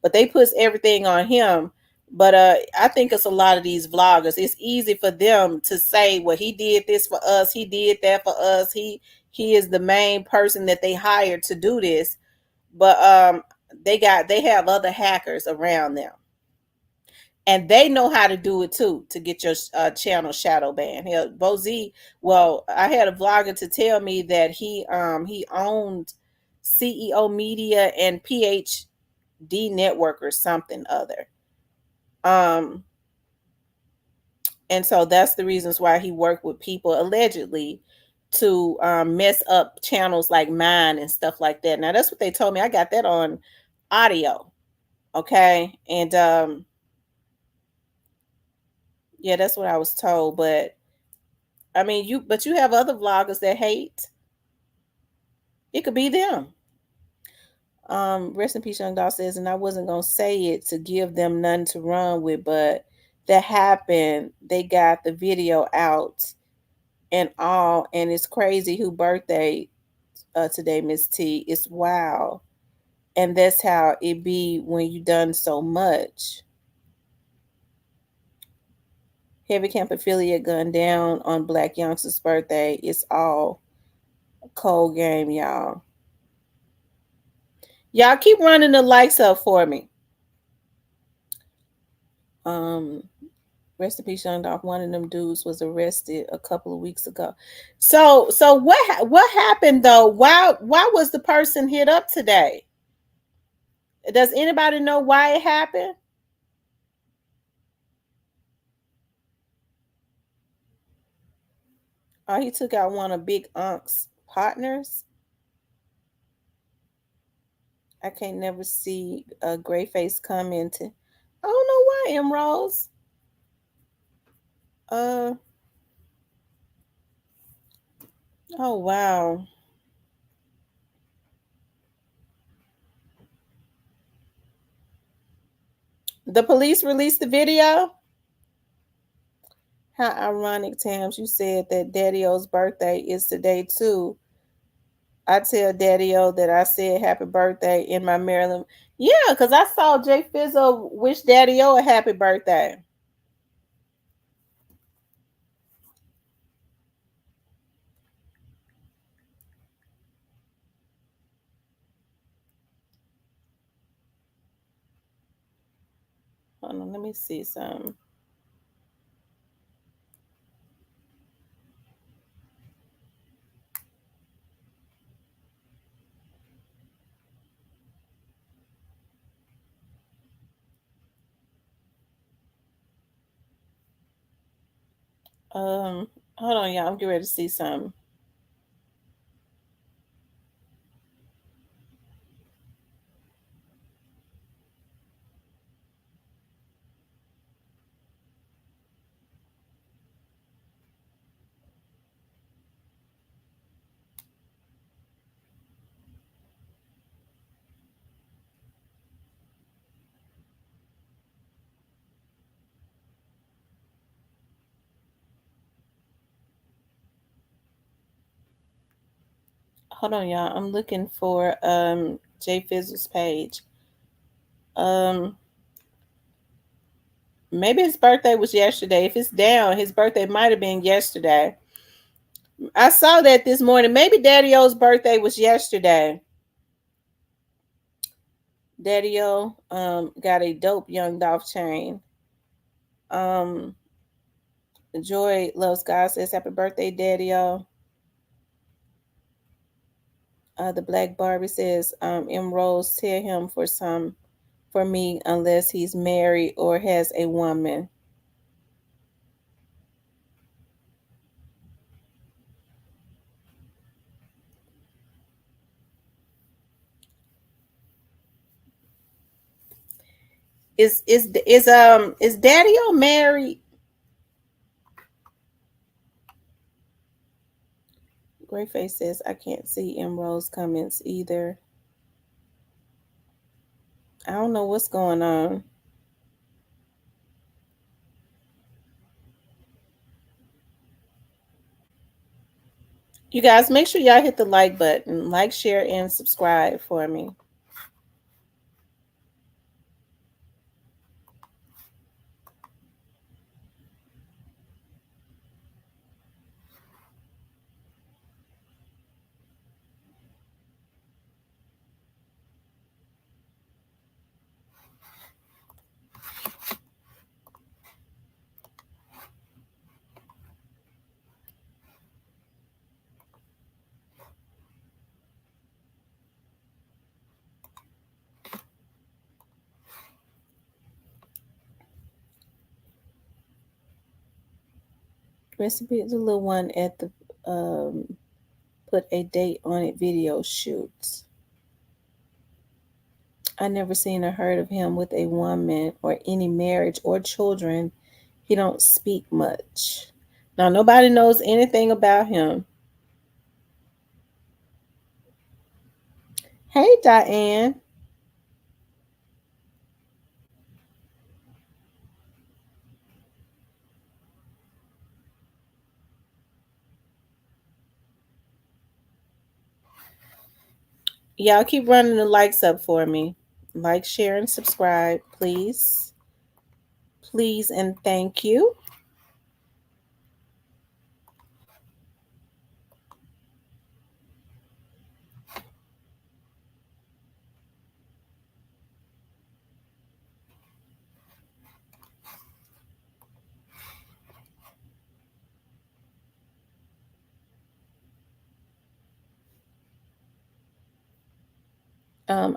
but they puts everything on him. But I think it's a lot of these vloggers. It's easy for them to say, "Well, he did this for us. He did that for us. He is the main person that they hired to do this." But they have other hackers around them. and they know how to do it too to get your channel shadow banned. Hell, Boz, well, I had a vlogger to tell me that he owned CEO Media and PhD Network or something other. And so that's the reasons why he worked with people allegedly to mess up channels like mine and stuff like that. Now that's what they told me. I got that on audio. Okay. And yeah, that's what I was told. But I mean, you have other vloggers that hate. It could be them. Rest in peace, Young Doll says, and I wasn't gonna say it to give them none to run with, but that happened. They got the video out and all, and it's crazy who birthday today, Miss T. It's wow. And that's how it be when you done so much. Heavy Camp affiliate gunned down on Black Youngster's birthday. It's all a cold game, y'all. Y'all keep running the likes up for me. Rest in peace, Young Dolph. One of them dudes was arrested a couple of weeks ago. So what happened though? Why was the person hit up today? Does anybody know why it happened? Oh, he took out one of Big Unc's partners. I can't never see a gray face commenting. I don't know why, M Rose. Oh wow. The police released the video. How ironic, Tams. You said that Daddy-O's birthday is today too. I tell Daddy-O that I said happy birthday in my Maryland. Yeah, because I saw Jay Fizzo wish Daddy-O a happy birthday. Hold on, let me see some. Hold on, y'all. I'm getting ready to see some. Hold on, y'all. I'm looking for Jay Fizzo's page. Maybe his birthday was yesterday. If it's down, his birthday might have been yesterday. I saw that this morning. Maybe Daddy-O's birthday was yesterday. Daddy-O got a dope Young Dolph chain. Joy Loves God says happy birthday, Daddy-O. The Black Barbie says, M Rose, tell him for me unless he's married or has a woman. Is Daddy-O married? Greyface says I can't see M Rose comments either. I don't know what's going on. You guys make sure y'all hit the like button, like, share, and subscribe for me. Recipe is the little one at the put a date on it video shoots. I never seen or heard of him with a woman or any marriage or children. He don't speak much. Now nobody knows anything about him. Hey Diane. Y'all keep running the likes up for me. Like, share, and subscribe, please. Please and thank you.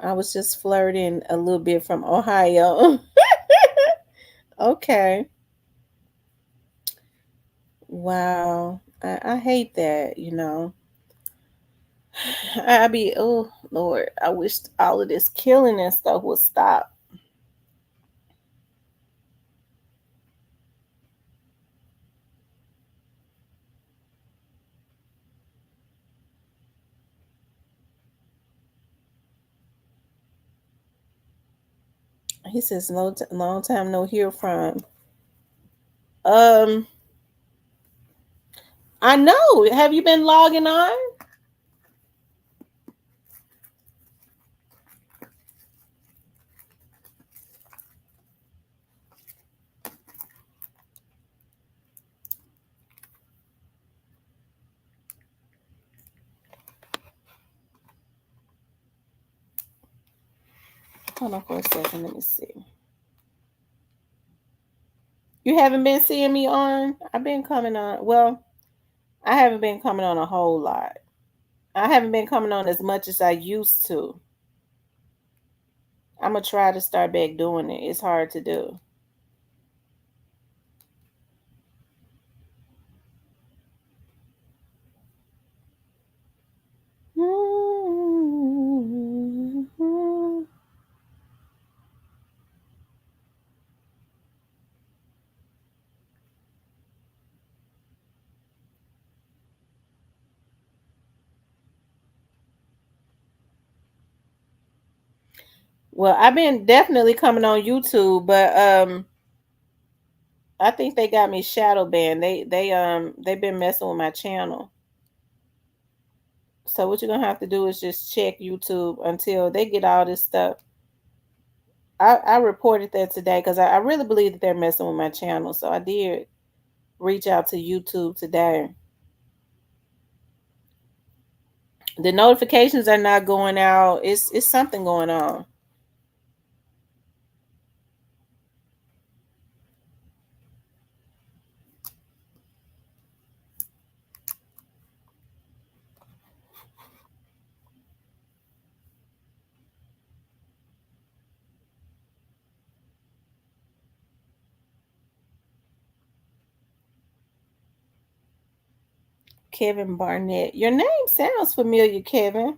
I was just flirting a little bit from Ohio. Okay. Wow. I hate that. I be, oh, Lord, I wish all of this killing and stuff would stop. He says, long time no hear from. Um, I know. Have you been logging on? Hold on for a second. Let me see. You haven't been seeing me on? I've been coming on. Well, I haven't been coming on a whole lot. I haven't been coming on as much as I used to. I'm gonna try to start back doing it. It's hard to do. Well, I've been definitely coming on YouTube, but I think they got me shadow banned. They've been messing with my channel. So what you're gonna have to do is just check YouTube until they get all this stuff. I reported that today because I really believe that they're messing with my channel. So I did reach out to YouTube today. The notifications are not going out. It's something going on. Kevin Barnett. Your name sounds familiar, Kevin.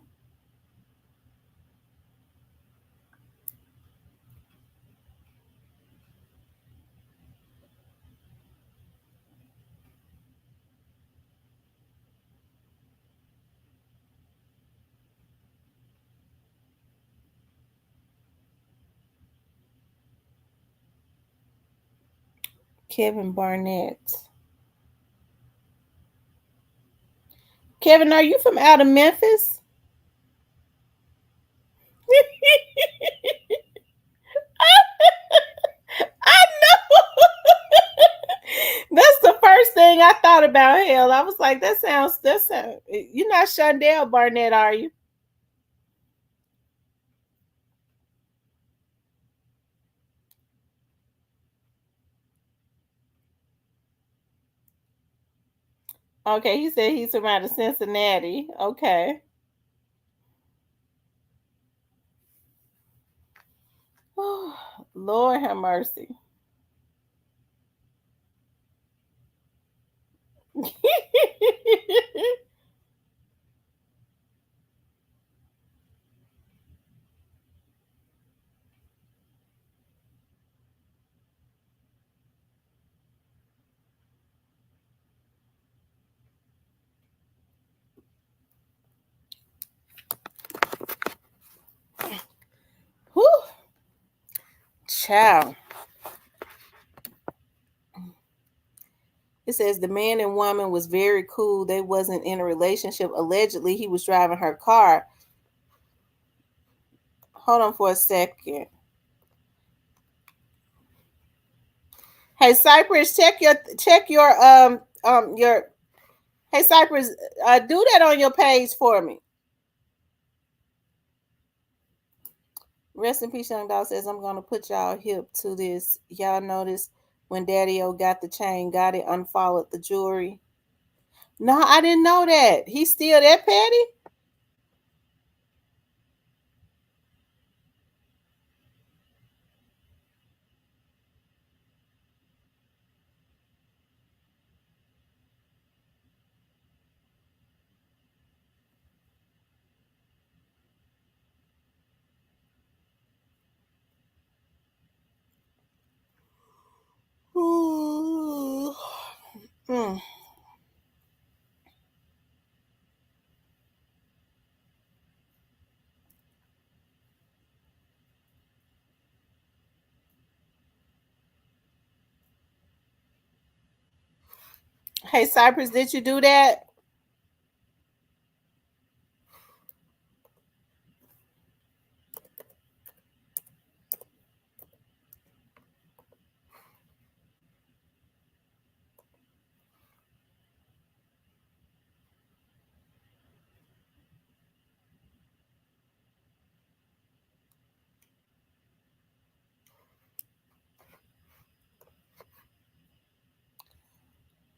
Kevin Barnett. Kevin, are you from out of Memphis? I know. That's the first thing I thought about. Hell, I was like, that sounds. You're not Shondell Barnett, are you? Okay, he said he's from out of Cincinnati. Okay. Oh, Lord have mercy. Whew. Child. It says the man and woman was very cool. They wasn't in a relationship. Allegedly, he was driving her car. Hold on for a second. Hey Cypress, check your hey Cypress, do that on your page for me. Rest in peace, young dog says I'm gonna put y'all hip to this. Y'all notice when Daddy O got the chain, got it, unfollowed the jewelry. No, I didn't know that. He's still that petty? Ooh. Mm. Hey Cypress, did you do that?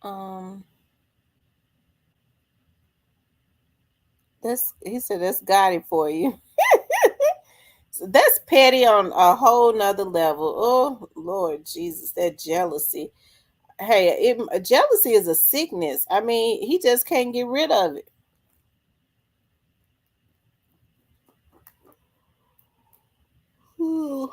Um he said that's got it for you. So that's petty on a whole nother level. Oh Lord Jesus, that jealousy. Hey, jealousy is a sickness. I mean, he just can't get rid of it. Ooh.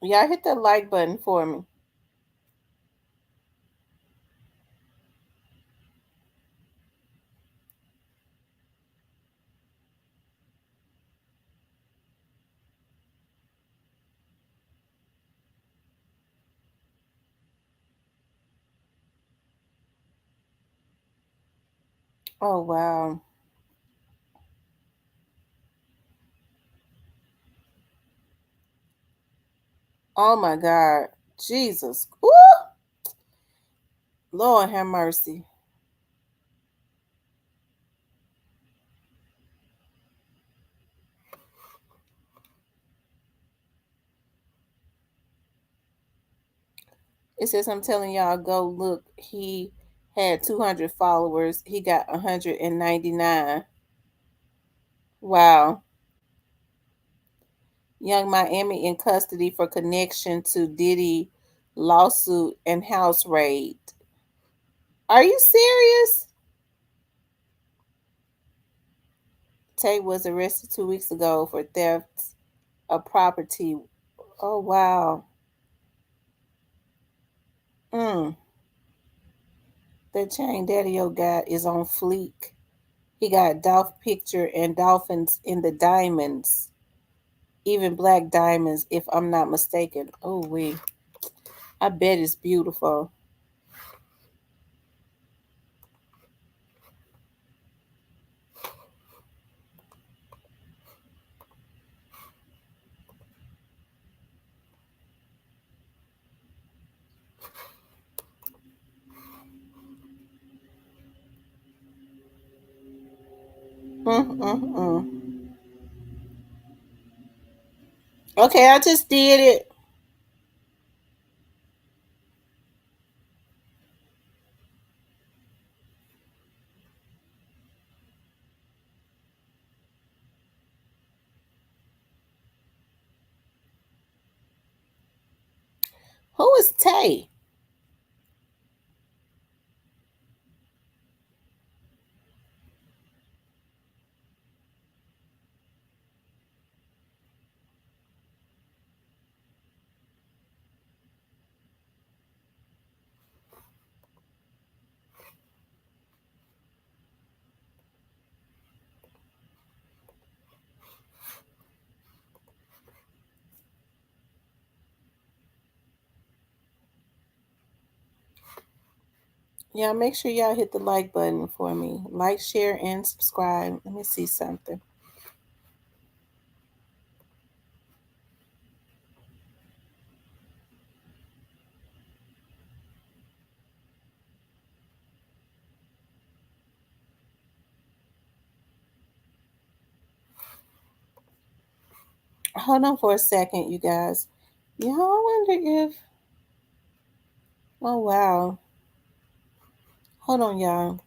Y'all hit that like button for me. Oh wow. Oh my God. Jesus. Ooh. Lord have mercy. It says I'm telling y'all, go look. He had 200 followers. He got 199. Wow. Young Miami in custody for connection to Diddy lawsuit and house raid. Are you serious? Tay was arrested 2 weeks ago for theft of property. Oh wow. Mm. That chain Daddy O got is on fleek. He got Dolph picture and dolphins in the diamonds. Even black diamonds, if I'm not mistaken. Oh wait. I bet it's beautiful. Mm. Okay, I just did it. Who is Tay? Yeah, make sure y'all hit the like button for me. Like, share, and subscribe. Let me see something. Hold on for a second, you guys. Yeah, I wonder if. Oh, wow. Hold on, y'all.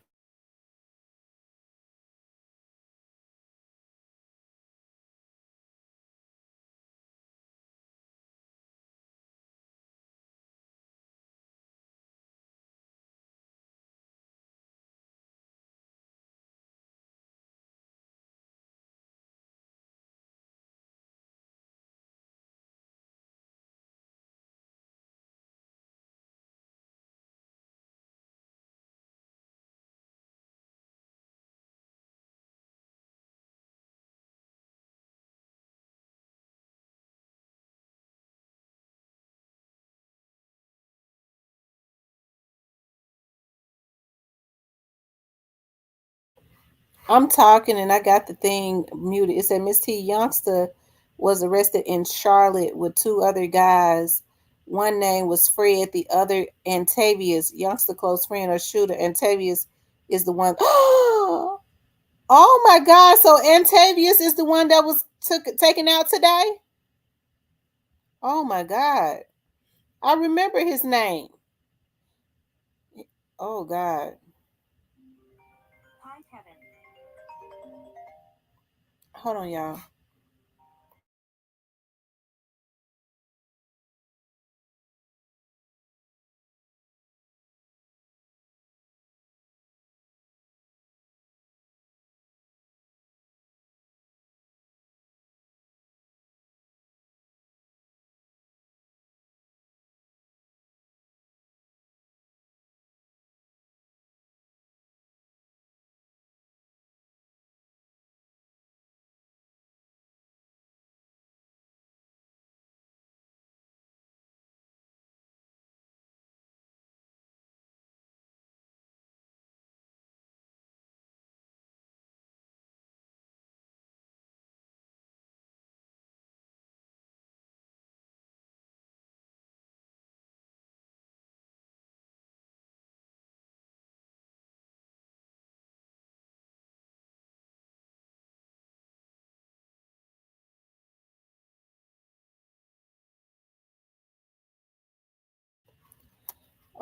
I'm talking and I got the thing muted. It said Miss T Youngster was arrested in Charlotte with two other guys. One name was Fred, the other Antavius. Youngster close friend or shooter. Antavius is the one. Oh my God! So Antavius is the one that was taken out today. Oh my God! I remember his name. Oh God! Hold on, y'all.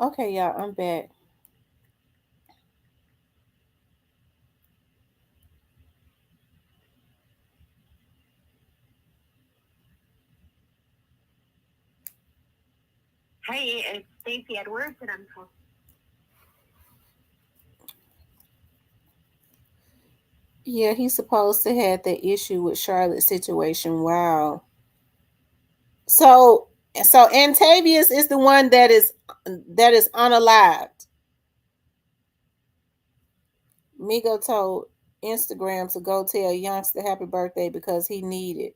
Okay, y'all. I'm back. Hey, it's Stacey Edwards, and I'm. Yeah, he's supposed to have the issue with Charlotte's situation. Wow. So so Antavius is the one that is unalived. Migo told Instagram to go tell Youngster happy birthday because he needed.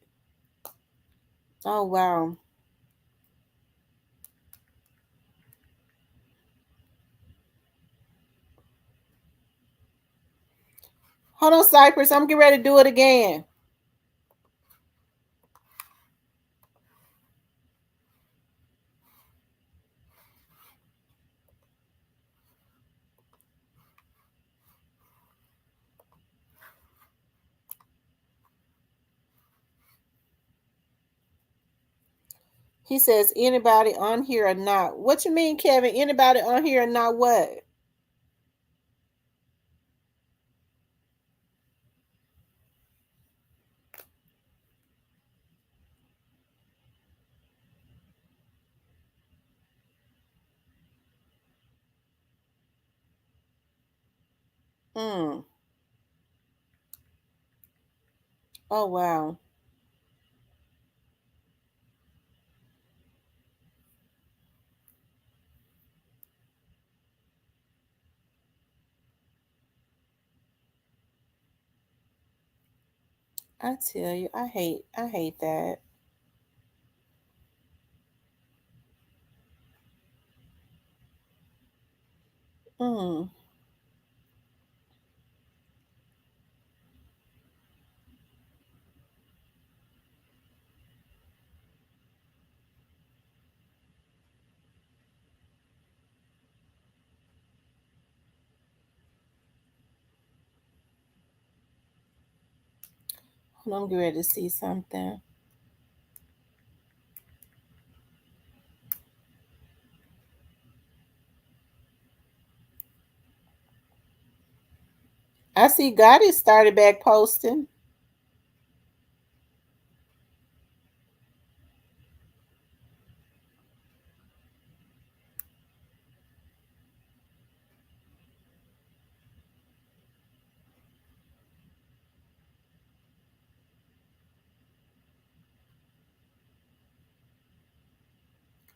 Oh wow. Hold on, Cypress. I'm getting ready to do it again. He says anybody on here or not. What you mean, Kevin? Anybody on here or not what? Hmm. Oh wow. I tell you, I hate that. Hmm. Hold on, I'm getting ready to see something. I see Gotti started back posting.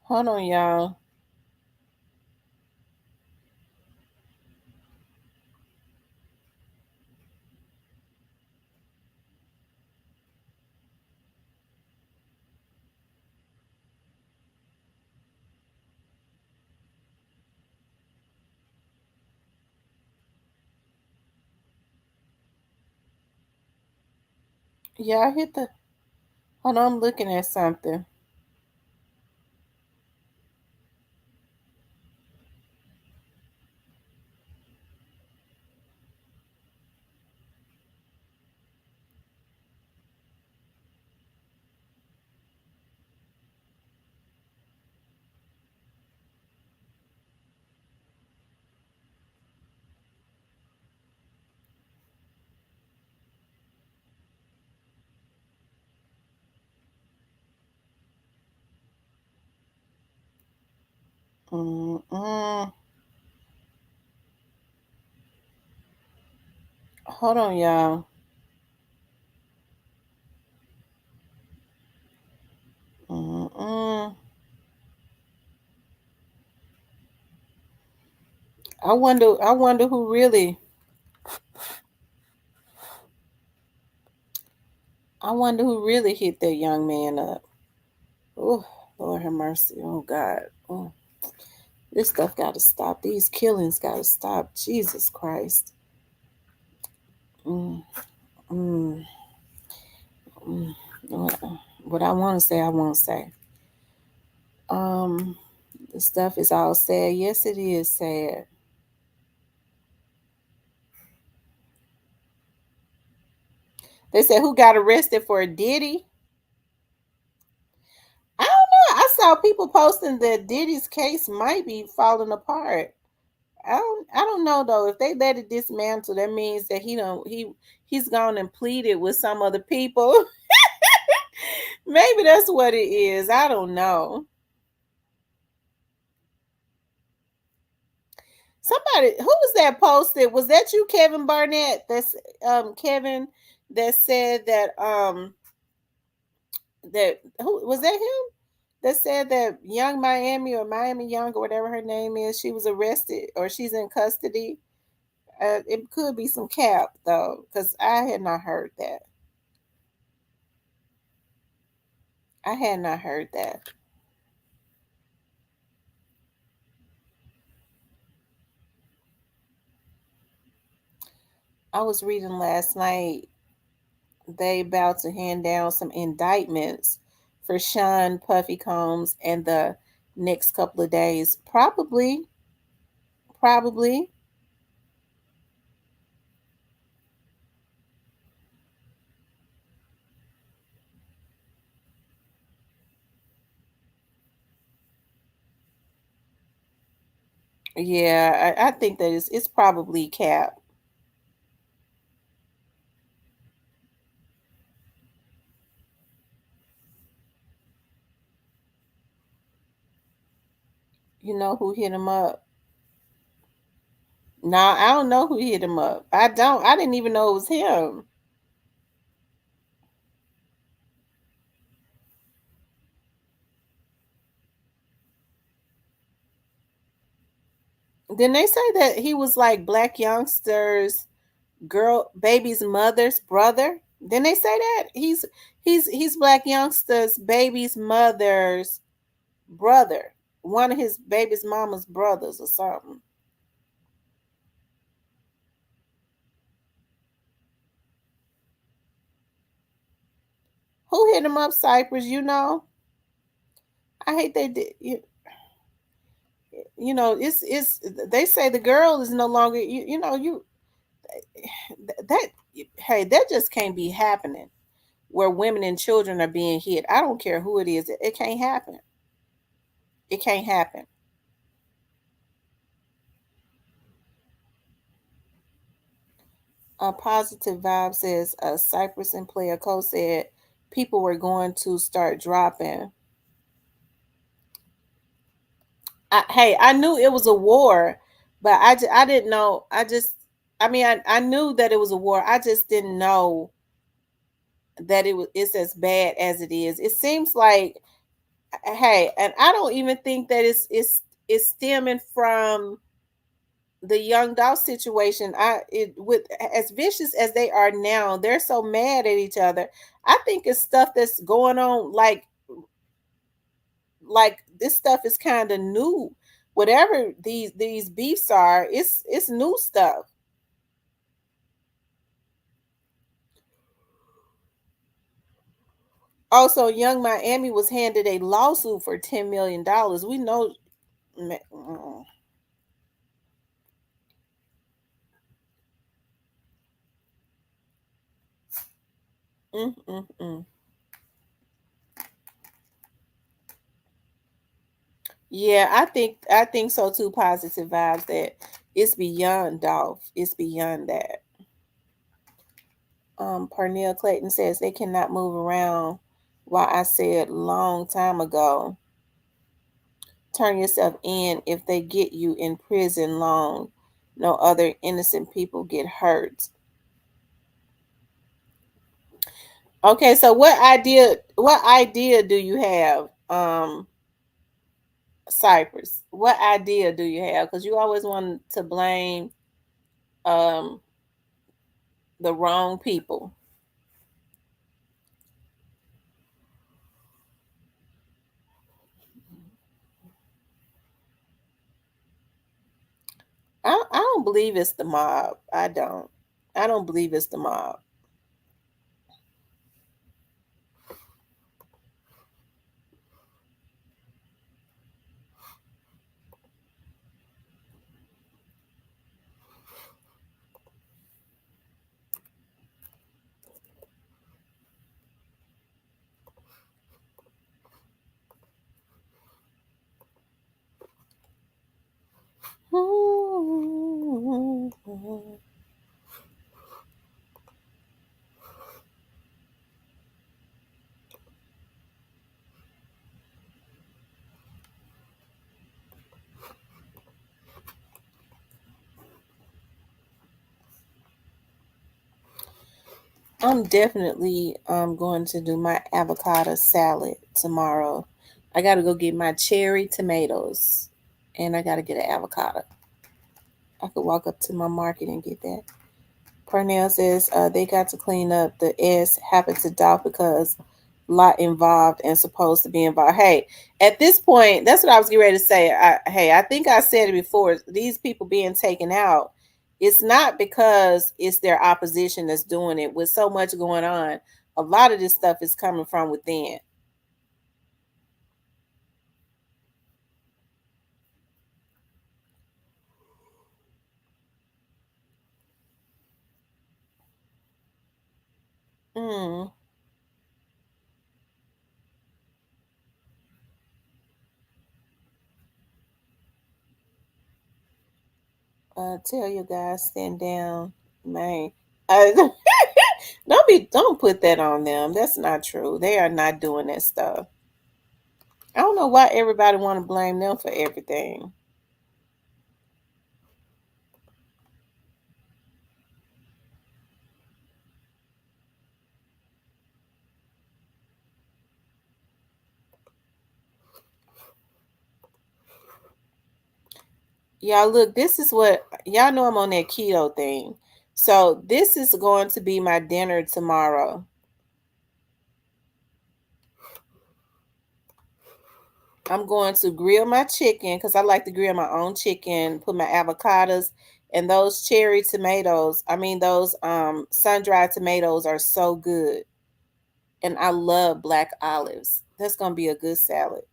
Hold on, y'all. Yeah, I hit the. Hold on, I'm looking at something. Mm-mm. Hold on, y'all. Mm-mm. I wonder who really. I wonder who really hit that young man up. Oh, Lord have mercy. Oh God. Oh, this stuff got to stop. These killings got to stop. Jesus Christ. Mm, mm, mm. What I want to say, I won't say. Um, the stuff is all sad. Yes, it is sad. They said who got arrested for Diddy? I don't know. I saw people posting that Diddy's case might be falling apart. I don't know though. If they let it dismantle, that means that he's gone and pleaded with some other people. Maybe that's what it is. I don't know. Somebody who was that posted? Was that you, Kevin Barnett? That's Kevin that said that who was that him? That said that young Miami or Miami Young or whatever her name is, she was arrested or she's in custody. It could be some cap though, because I had not heard that. I had not heard that. I was reading last night they about to hand down some indictments for Sean Puffy Combs and the next couple of days. Probably, probably. Yeah, I think that it's probably Cap. You know who hit him up? Nah, I don't know who hit him up. I don't. I didn't even know it was him. Then they say that he was like Black Youngster's girl baby's mother's brother. Then they say that he's Black Youngster's baby's mother's brother, one of his baby's mama's brothers or something. Who hit him up, Cypress? You know, I hate they did. You know, it's they say the girl is no longer. You know you that hey that just can't be happening where women and children are being hit. I don't care who it is. It can't happen. It can't happen. A positive vibe says Cypress and Player Co said people were going to start dropping. Hey, I knew it was a war, but I didn't know. I mean, I knew that it was a war. I just didn't know that it's as bad as it is. It seems like, hey, and I don't even think that it's stemming from the young doll situation. With as vicious as they are now, they're so mad at each other. I think it's stuff that's going on, like this stuff is kind of new. Whatever these beefs are, it's new stuff. Also, Young Miami was handed a lawsuit for $10 million. We know. Mm, mm, mm, mm. Yeah, I think so too. Positive vibes that it's beyond Dolph. It's beyond that. Parnell Clayton says they cannot move around. Why I said long time ago, turn yourself in if they get you in prison long. No other innocent people get hurt. Okay, so what idea do you have, Cypress? What idea do you have? Because you always want to blame um the wrong people. I don't believe it's the mob. I don't. I don't believe it's the mob. I'm definitely going to do my avocado salad tomorrow. I got to go get my cherry tomatoes, and I got to get an avocado. I could walk up to my market and get that. Parnell says they got to clean up the S happened to Dolph because lot involved and supposed to be involved. Hey, at this point, that's what I was getting ready to say. Hey, I think I said it before. These people being taken out, it's not because it's their opposition that's doing it. With so much going on, a lot of this stuff is coming from within. Mm. Tell your guys stand down, man. Uh, don't put that on them. That's not true. They are not doing that stuff. I don't know why everybody want to blame them for everything. Y'all look, this is what y'all know I'm on that keto thing. So this is going to be my dinner tomorrow. I'm going to grill my chicken because I like to grill my own chicken, put my avocados and those cherry tomatoes. I mean those sun-dried tomatoes are so good. And I love black olives. That's gonna be a good salad.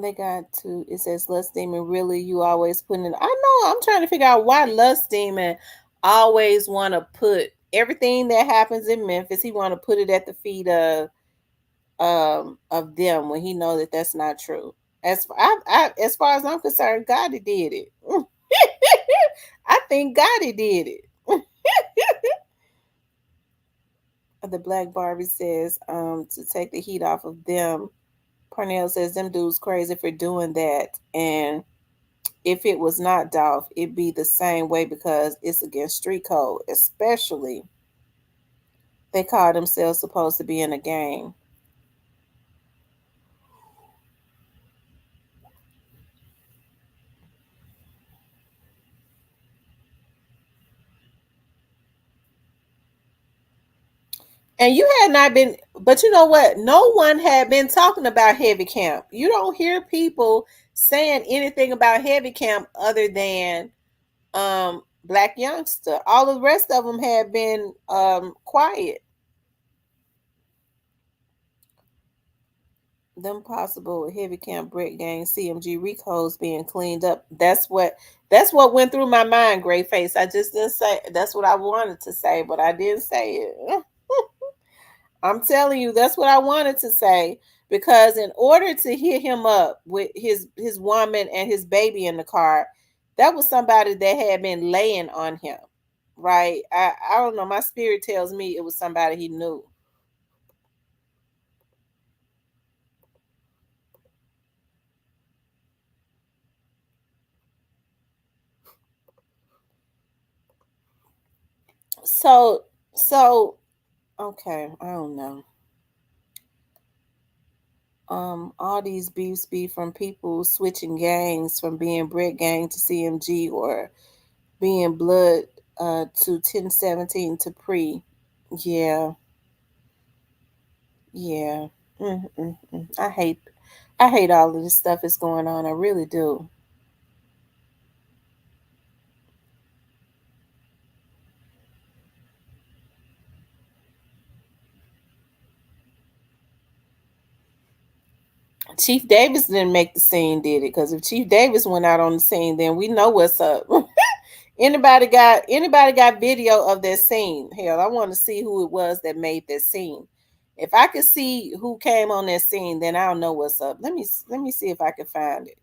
They got to. It says Lust Demon. Really, you always putting it. I know. I'm trying to figure out why Lust Demon always want to put everything that happens in Memphis. He want to put it at the feet of them when he know that that's not true. As far as I'm concerned, God did it. I think God did it. The Black Barbie says to take the heat off of them. Parnell says them dudes crazy for doing that, and if it was not Dolph, it'd be the same way because it's against street code, especially they call themselves supposed to be in a gang. And you had not been, but you know what? No one had been talking about Heavy Camp. You don't hear people saying anything about Heavy Camp other than Black Youngster. All the rest of them had been quiet. Them possible Heavy Camp Brick Gang CMG Ricos being cleaned up. That's what went through my mind, Gray Face. I just didn't say that's what I wanted to say, but I didn't say it. I'm telling you, that's what I wanted to say. Because in order to hit him up with his woman and his baby in the car, that was somebody that had been laying on him. Right? I don't know. My spirit tells me it was somebody he knew. So so okay, I don't know. All these beefs be from people switching gangs from being Brick Gang to CMG or being Blood to 1017 to Pre. Yeah, yeah. I hate all of this stuff that's going on. I really do. Chief Davis didn't make the scene, did it? Because if Chief Davis went out on the scene, then we know what's up. Anybody got video of that scene? Hell, I want to see who it was that made that scene. If I could see who came on that scene, then I'll know what's up. Let me see if I can find it.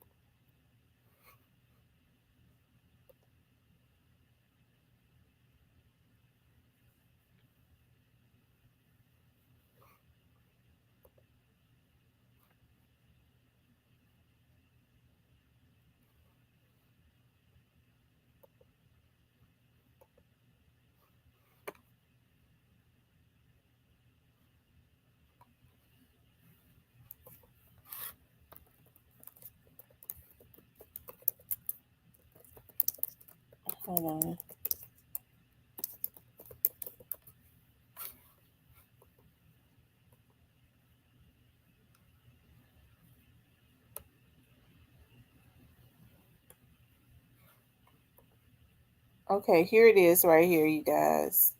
Hold on. Okay, here it is right here, you guys.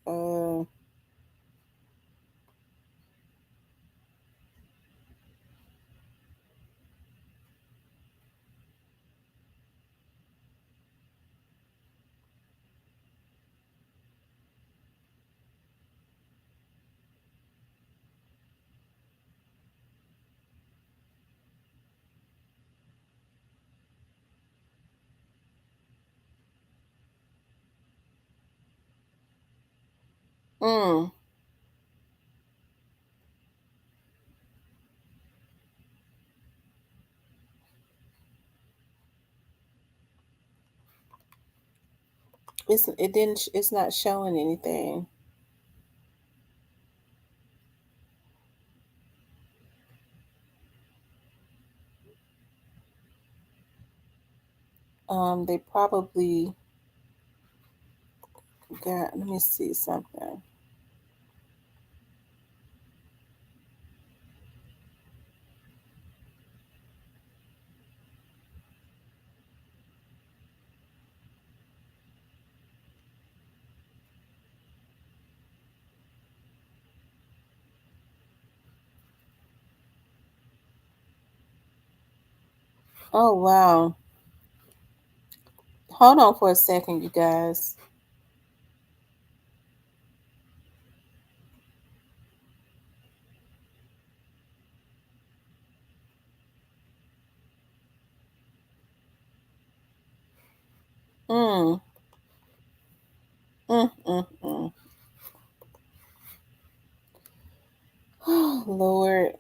Mm. It's not showing anything. They probably got, let me see something. Oh wow. Hold on for a second, you guys. Mm. Mm, mm, mm. Oh, Lord.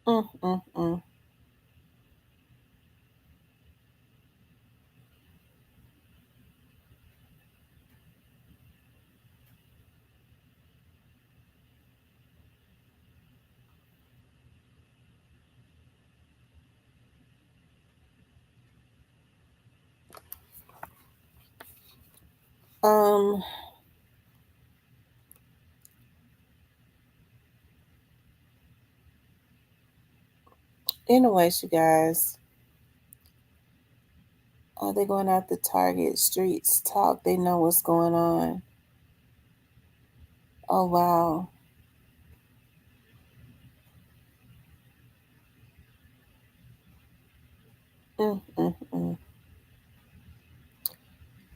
Mm, mm, mm. Um. Anyways, you guys, they're going out the Target streets talk. They know what's going on. Oh wow. Mm, mm, mm.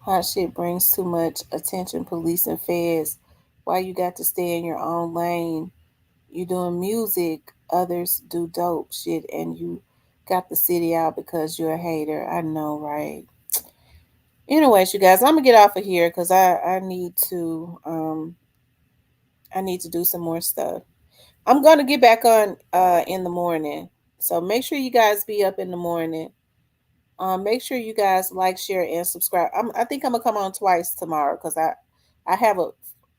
Hot shit brings too much attention. Police and feds. Why you got to stay in your own lane? You doing music, others do dope shit, and you got the city out because you're a hater. I know, right? Anyways, you guys, I'm gonna get off of here because I need to do some more stuff. I'm gonna get back on in the morning. So make sure you guys be up in the morning. Make sure you guys like, share, and subscribe. I think I'm gonna come on twice tomorrow because I have a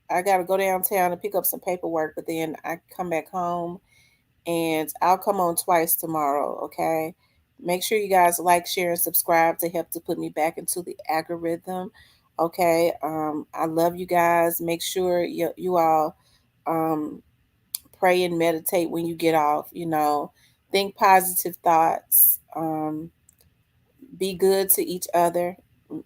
I gotta go downtown and pick up some paperwork, but then I come back home and I'll come on twice tomorrow. Okay. Make sure you guys like, share, and subscribe to help to put me back into the algorithm. Okay. I love you guys. Make sure you all um pray and meditate when you get off. Think positive thoughts. Be good to each other,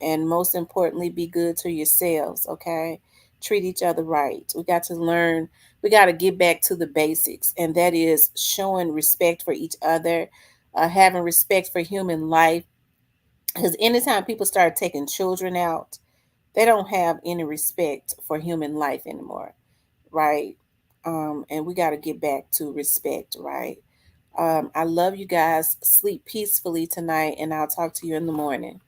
and most importantly, be good to yourselves. Okay, treat each other right. We got to learn. We got to get back to the basics, and that is showing respect for each other, having respect for human life. Because anytime people start taking children out, they don't have any respect for human life anymore, right? And we got to get back to respect, right? I love you guys. Sleep peacefully tonight, and I'll talk to you in the morning.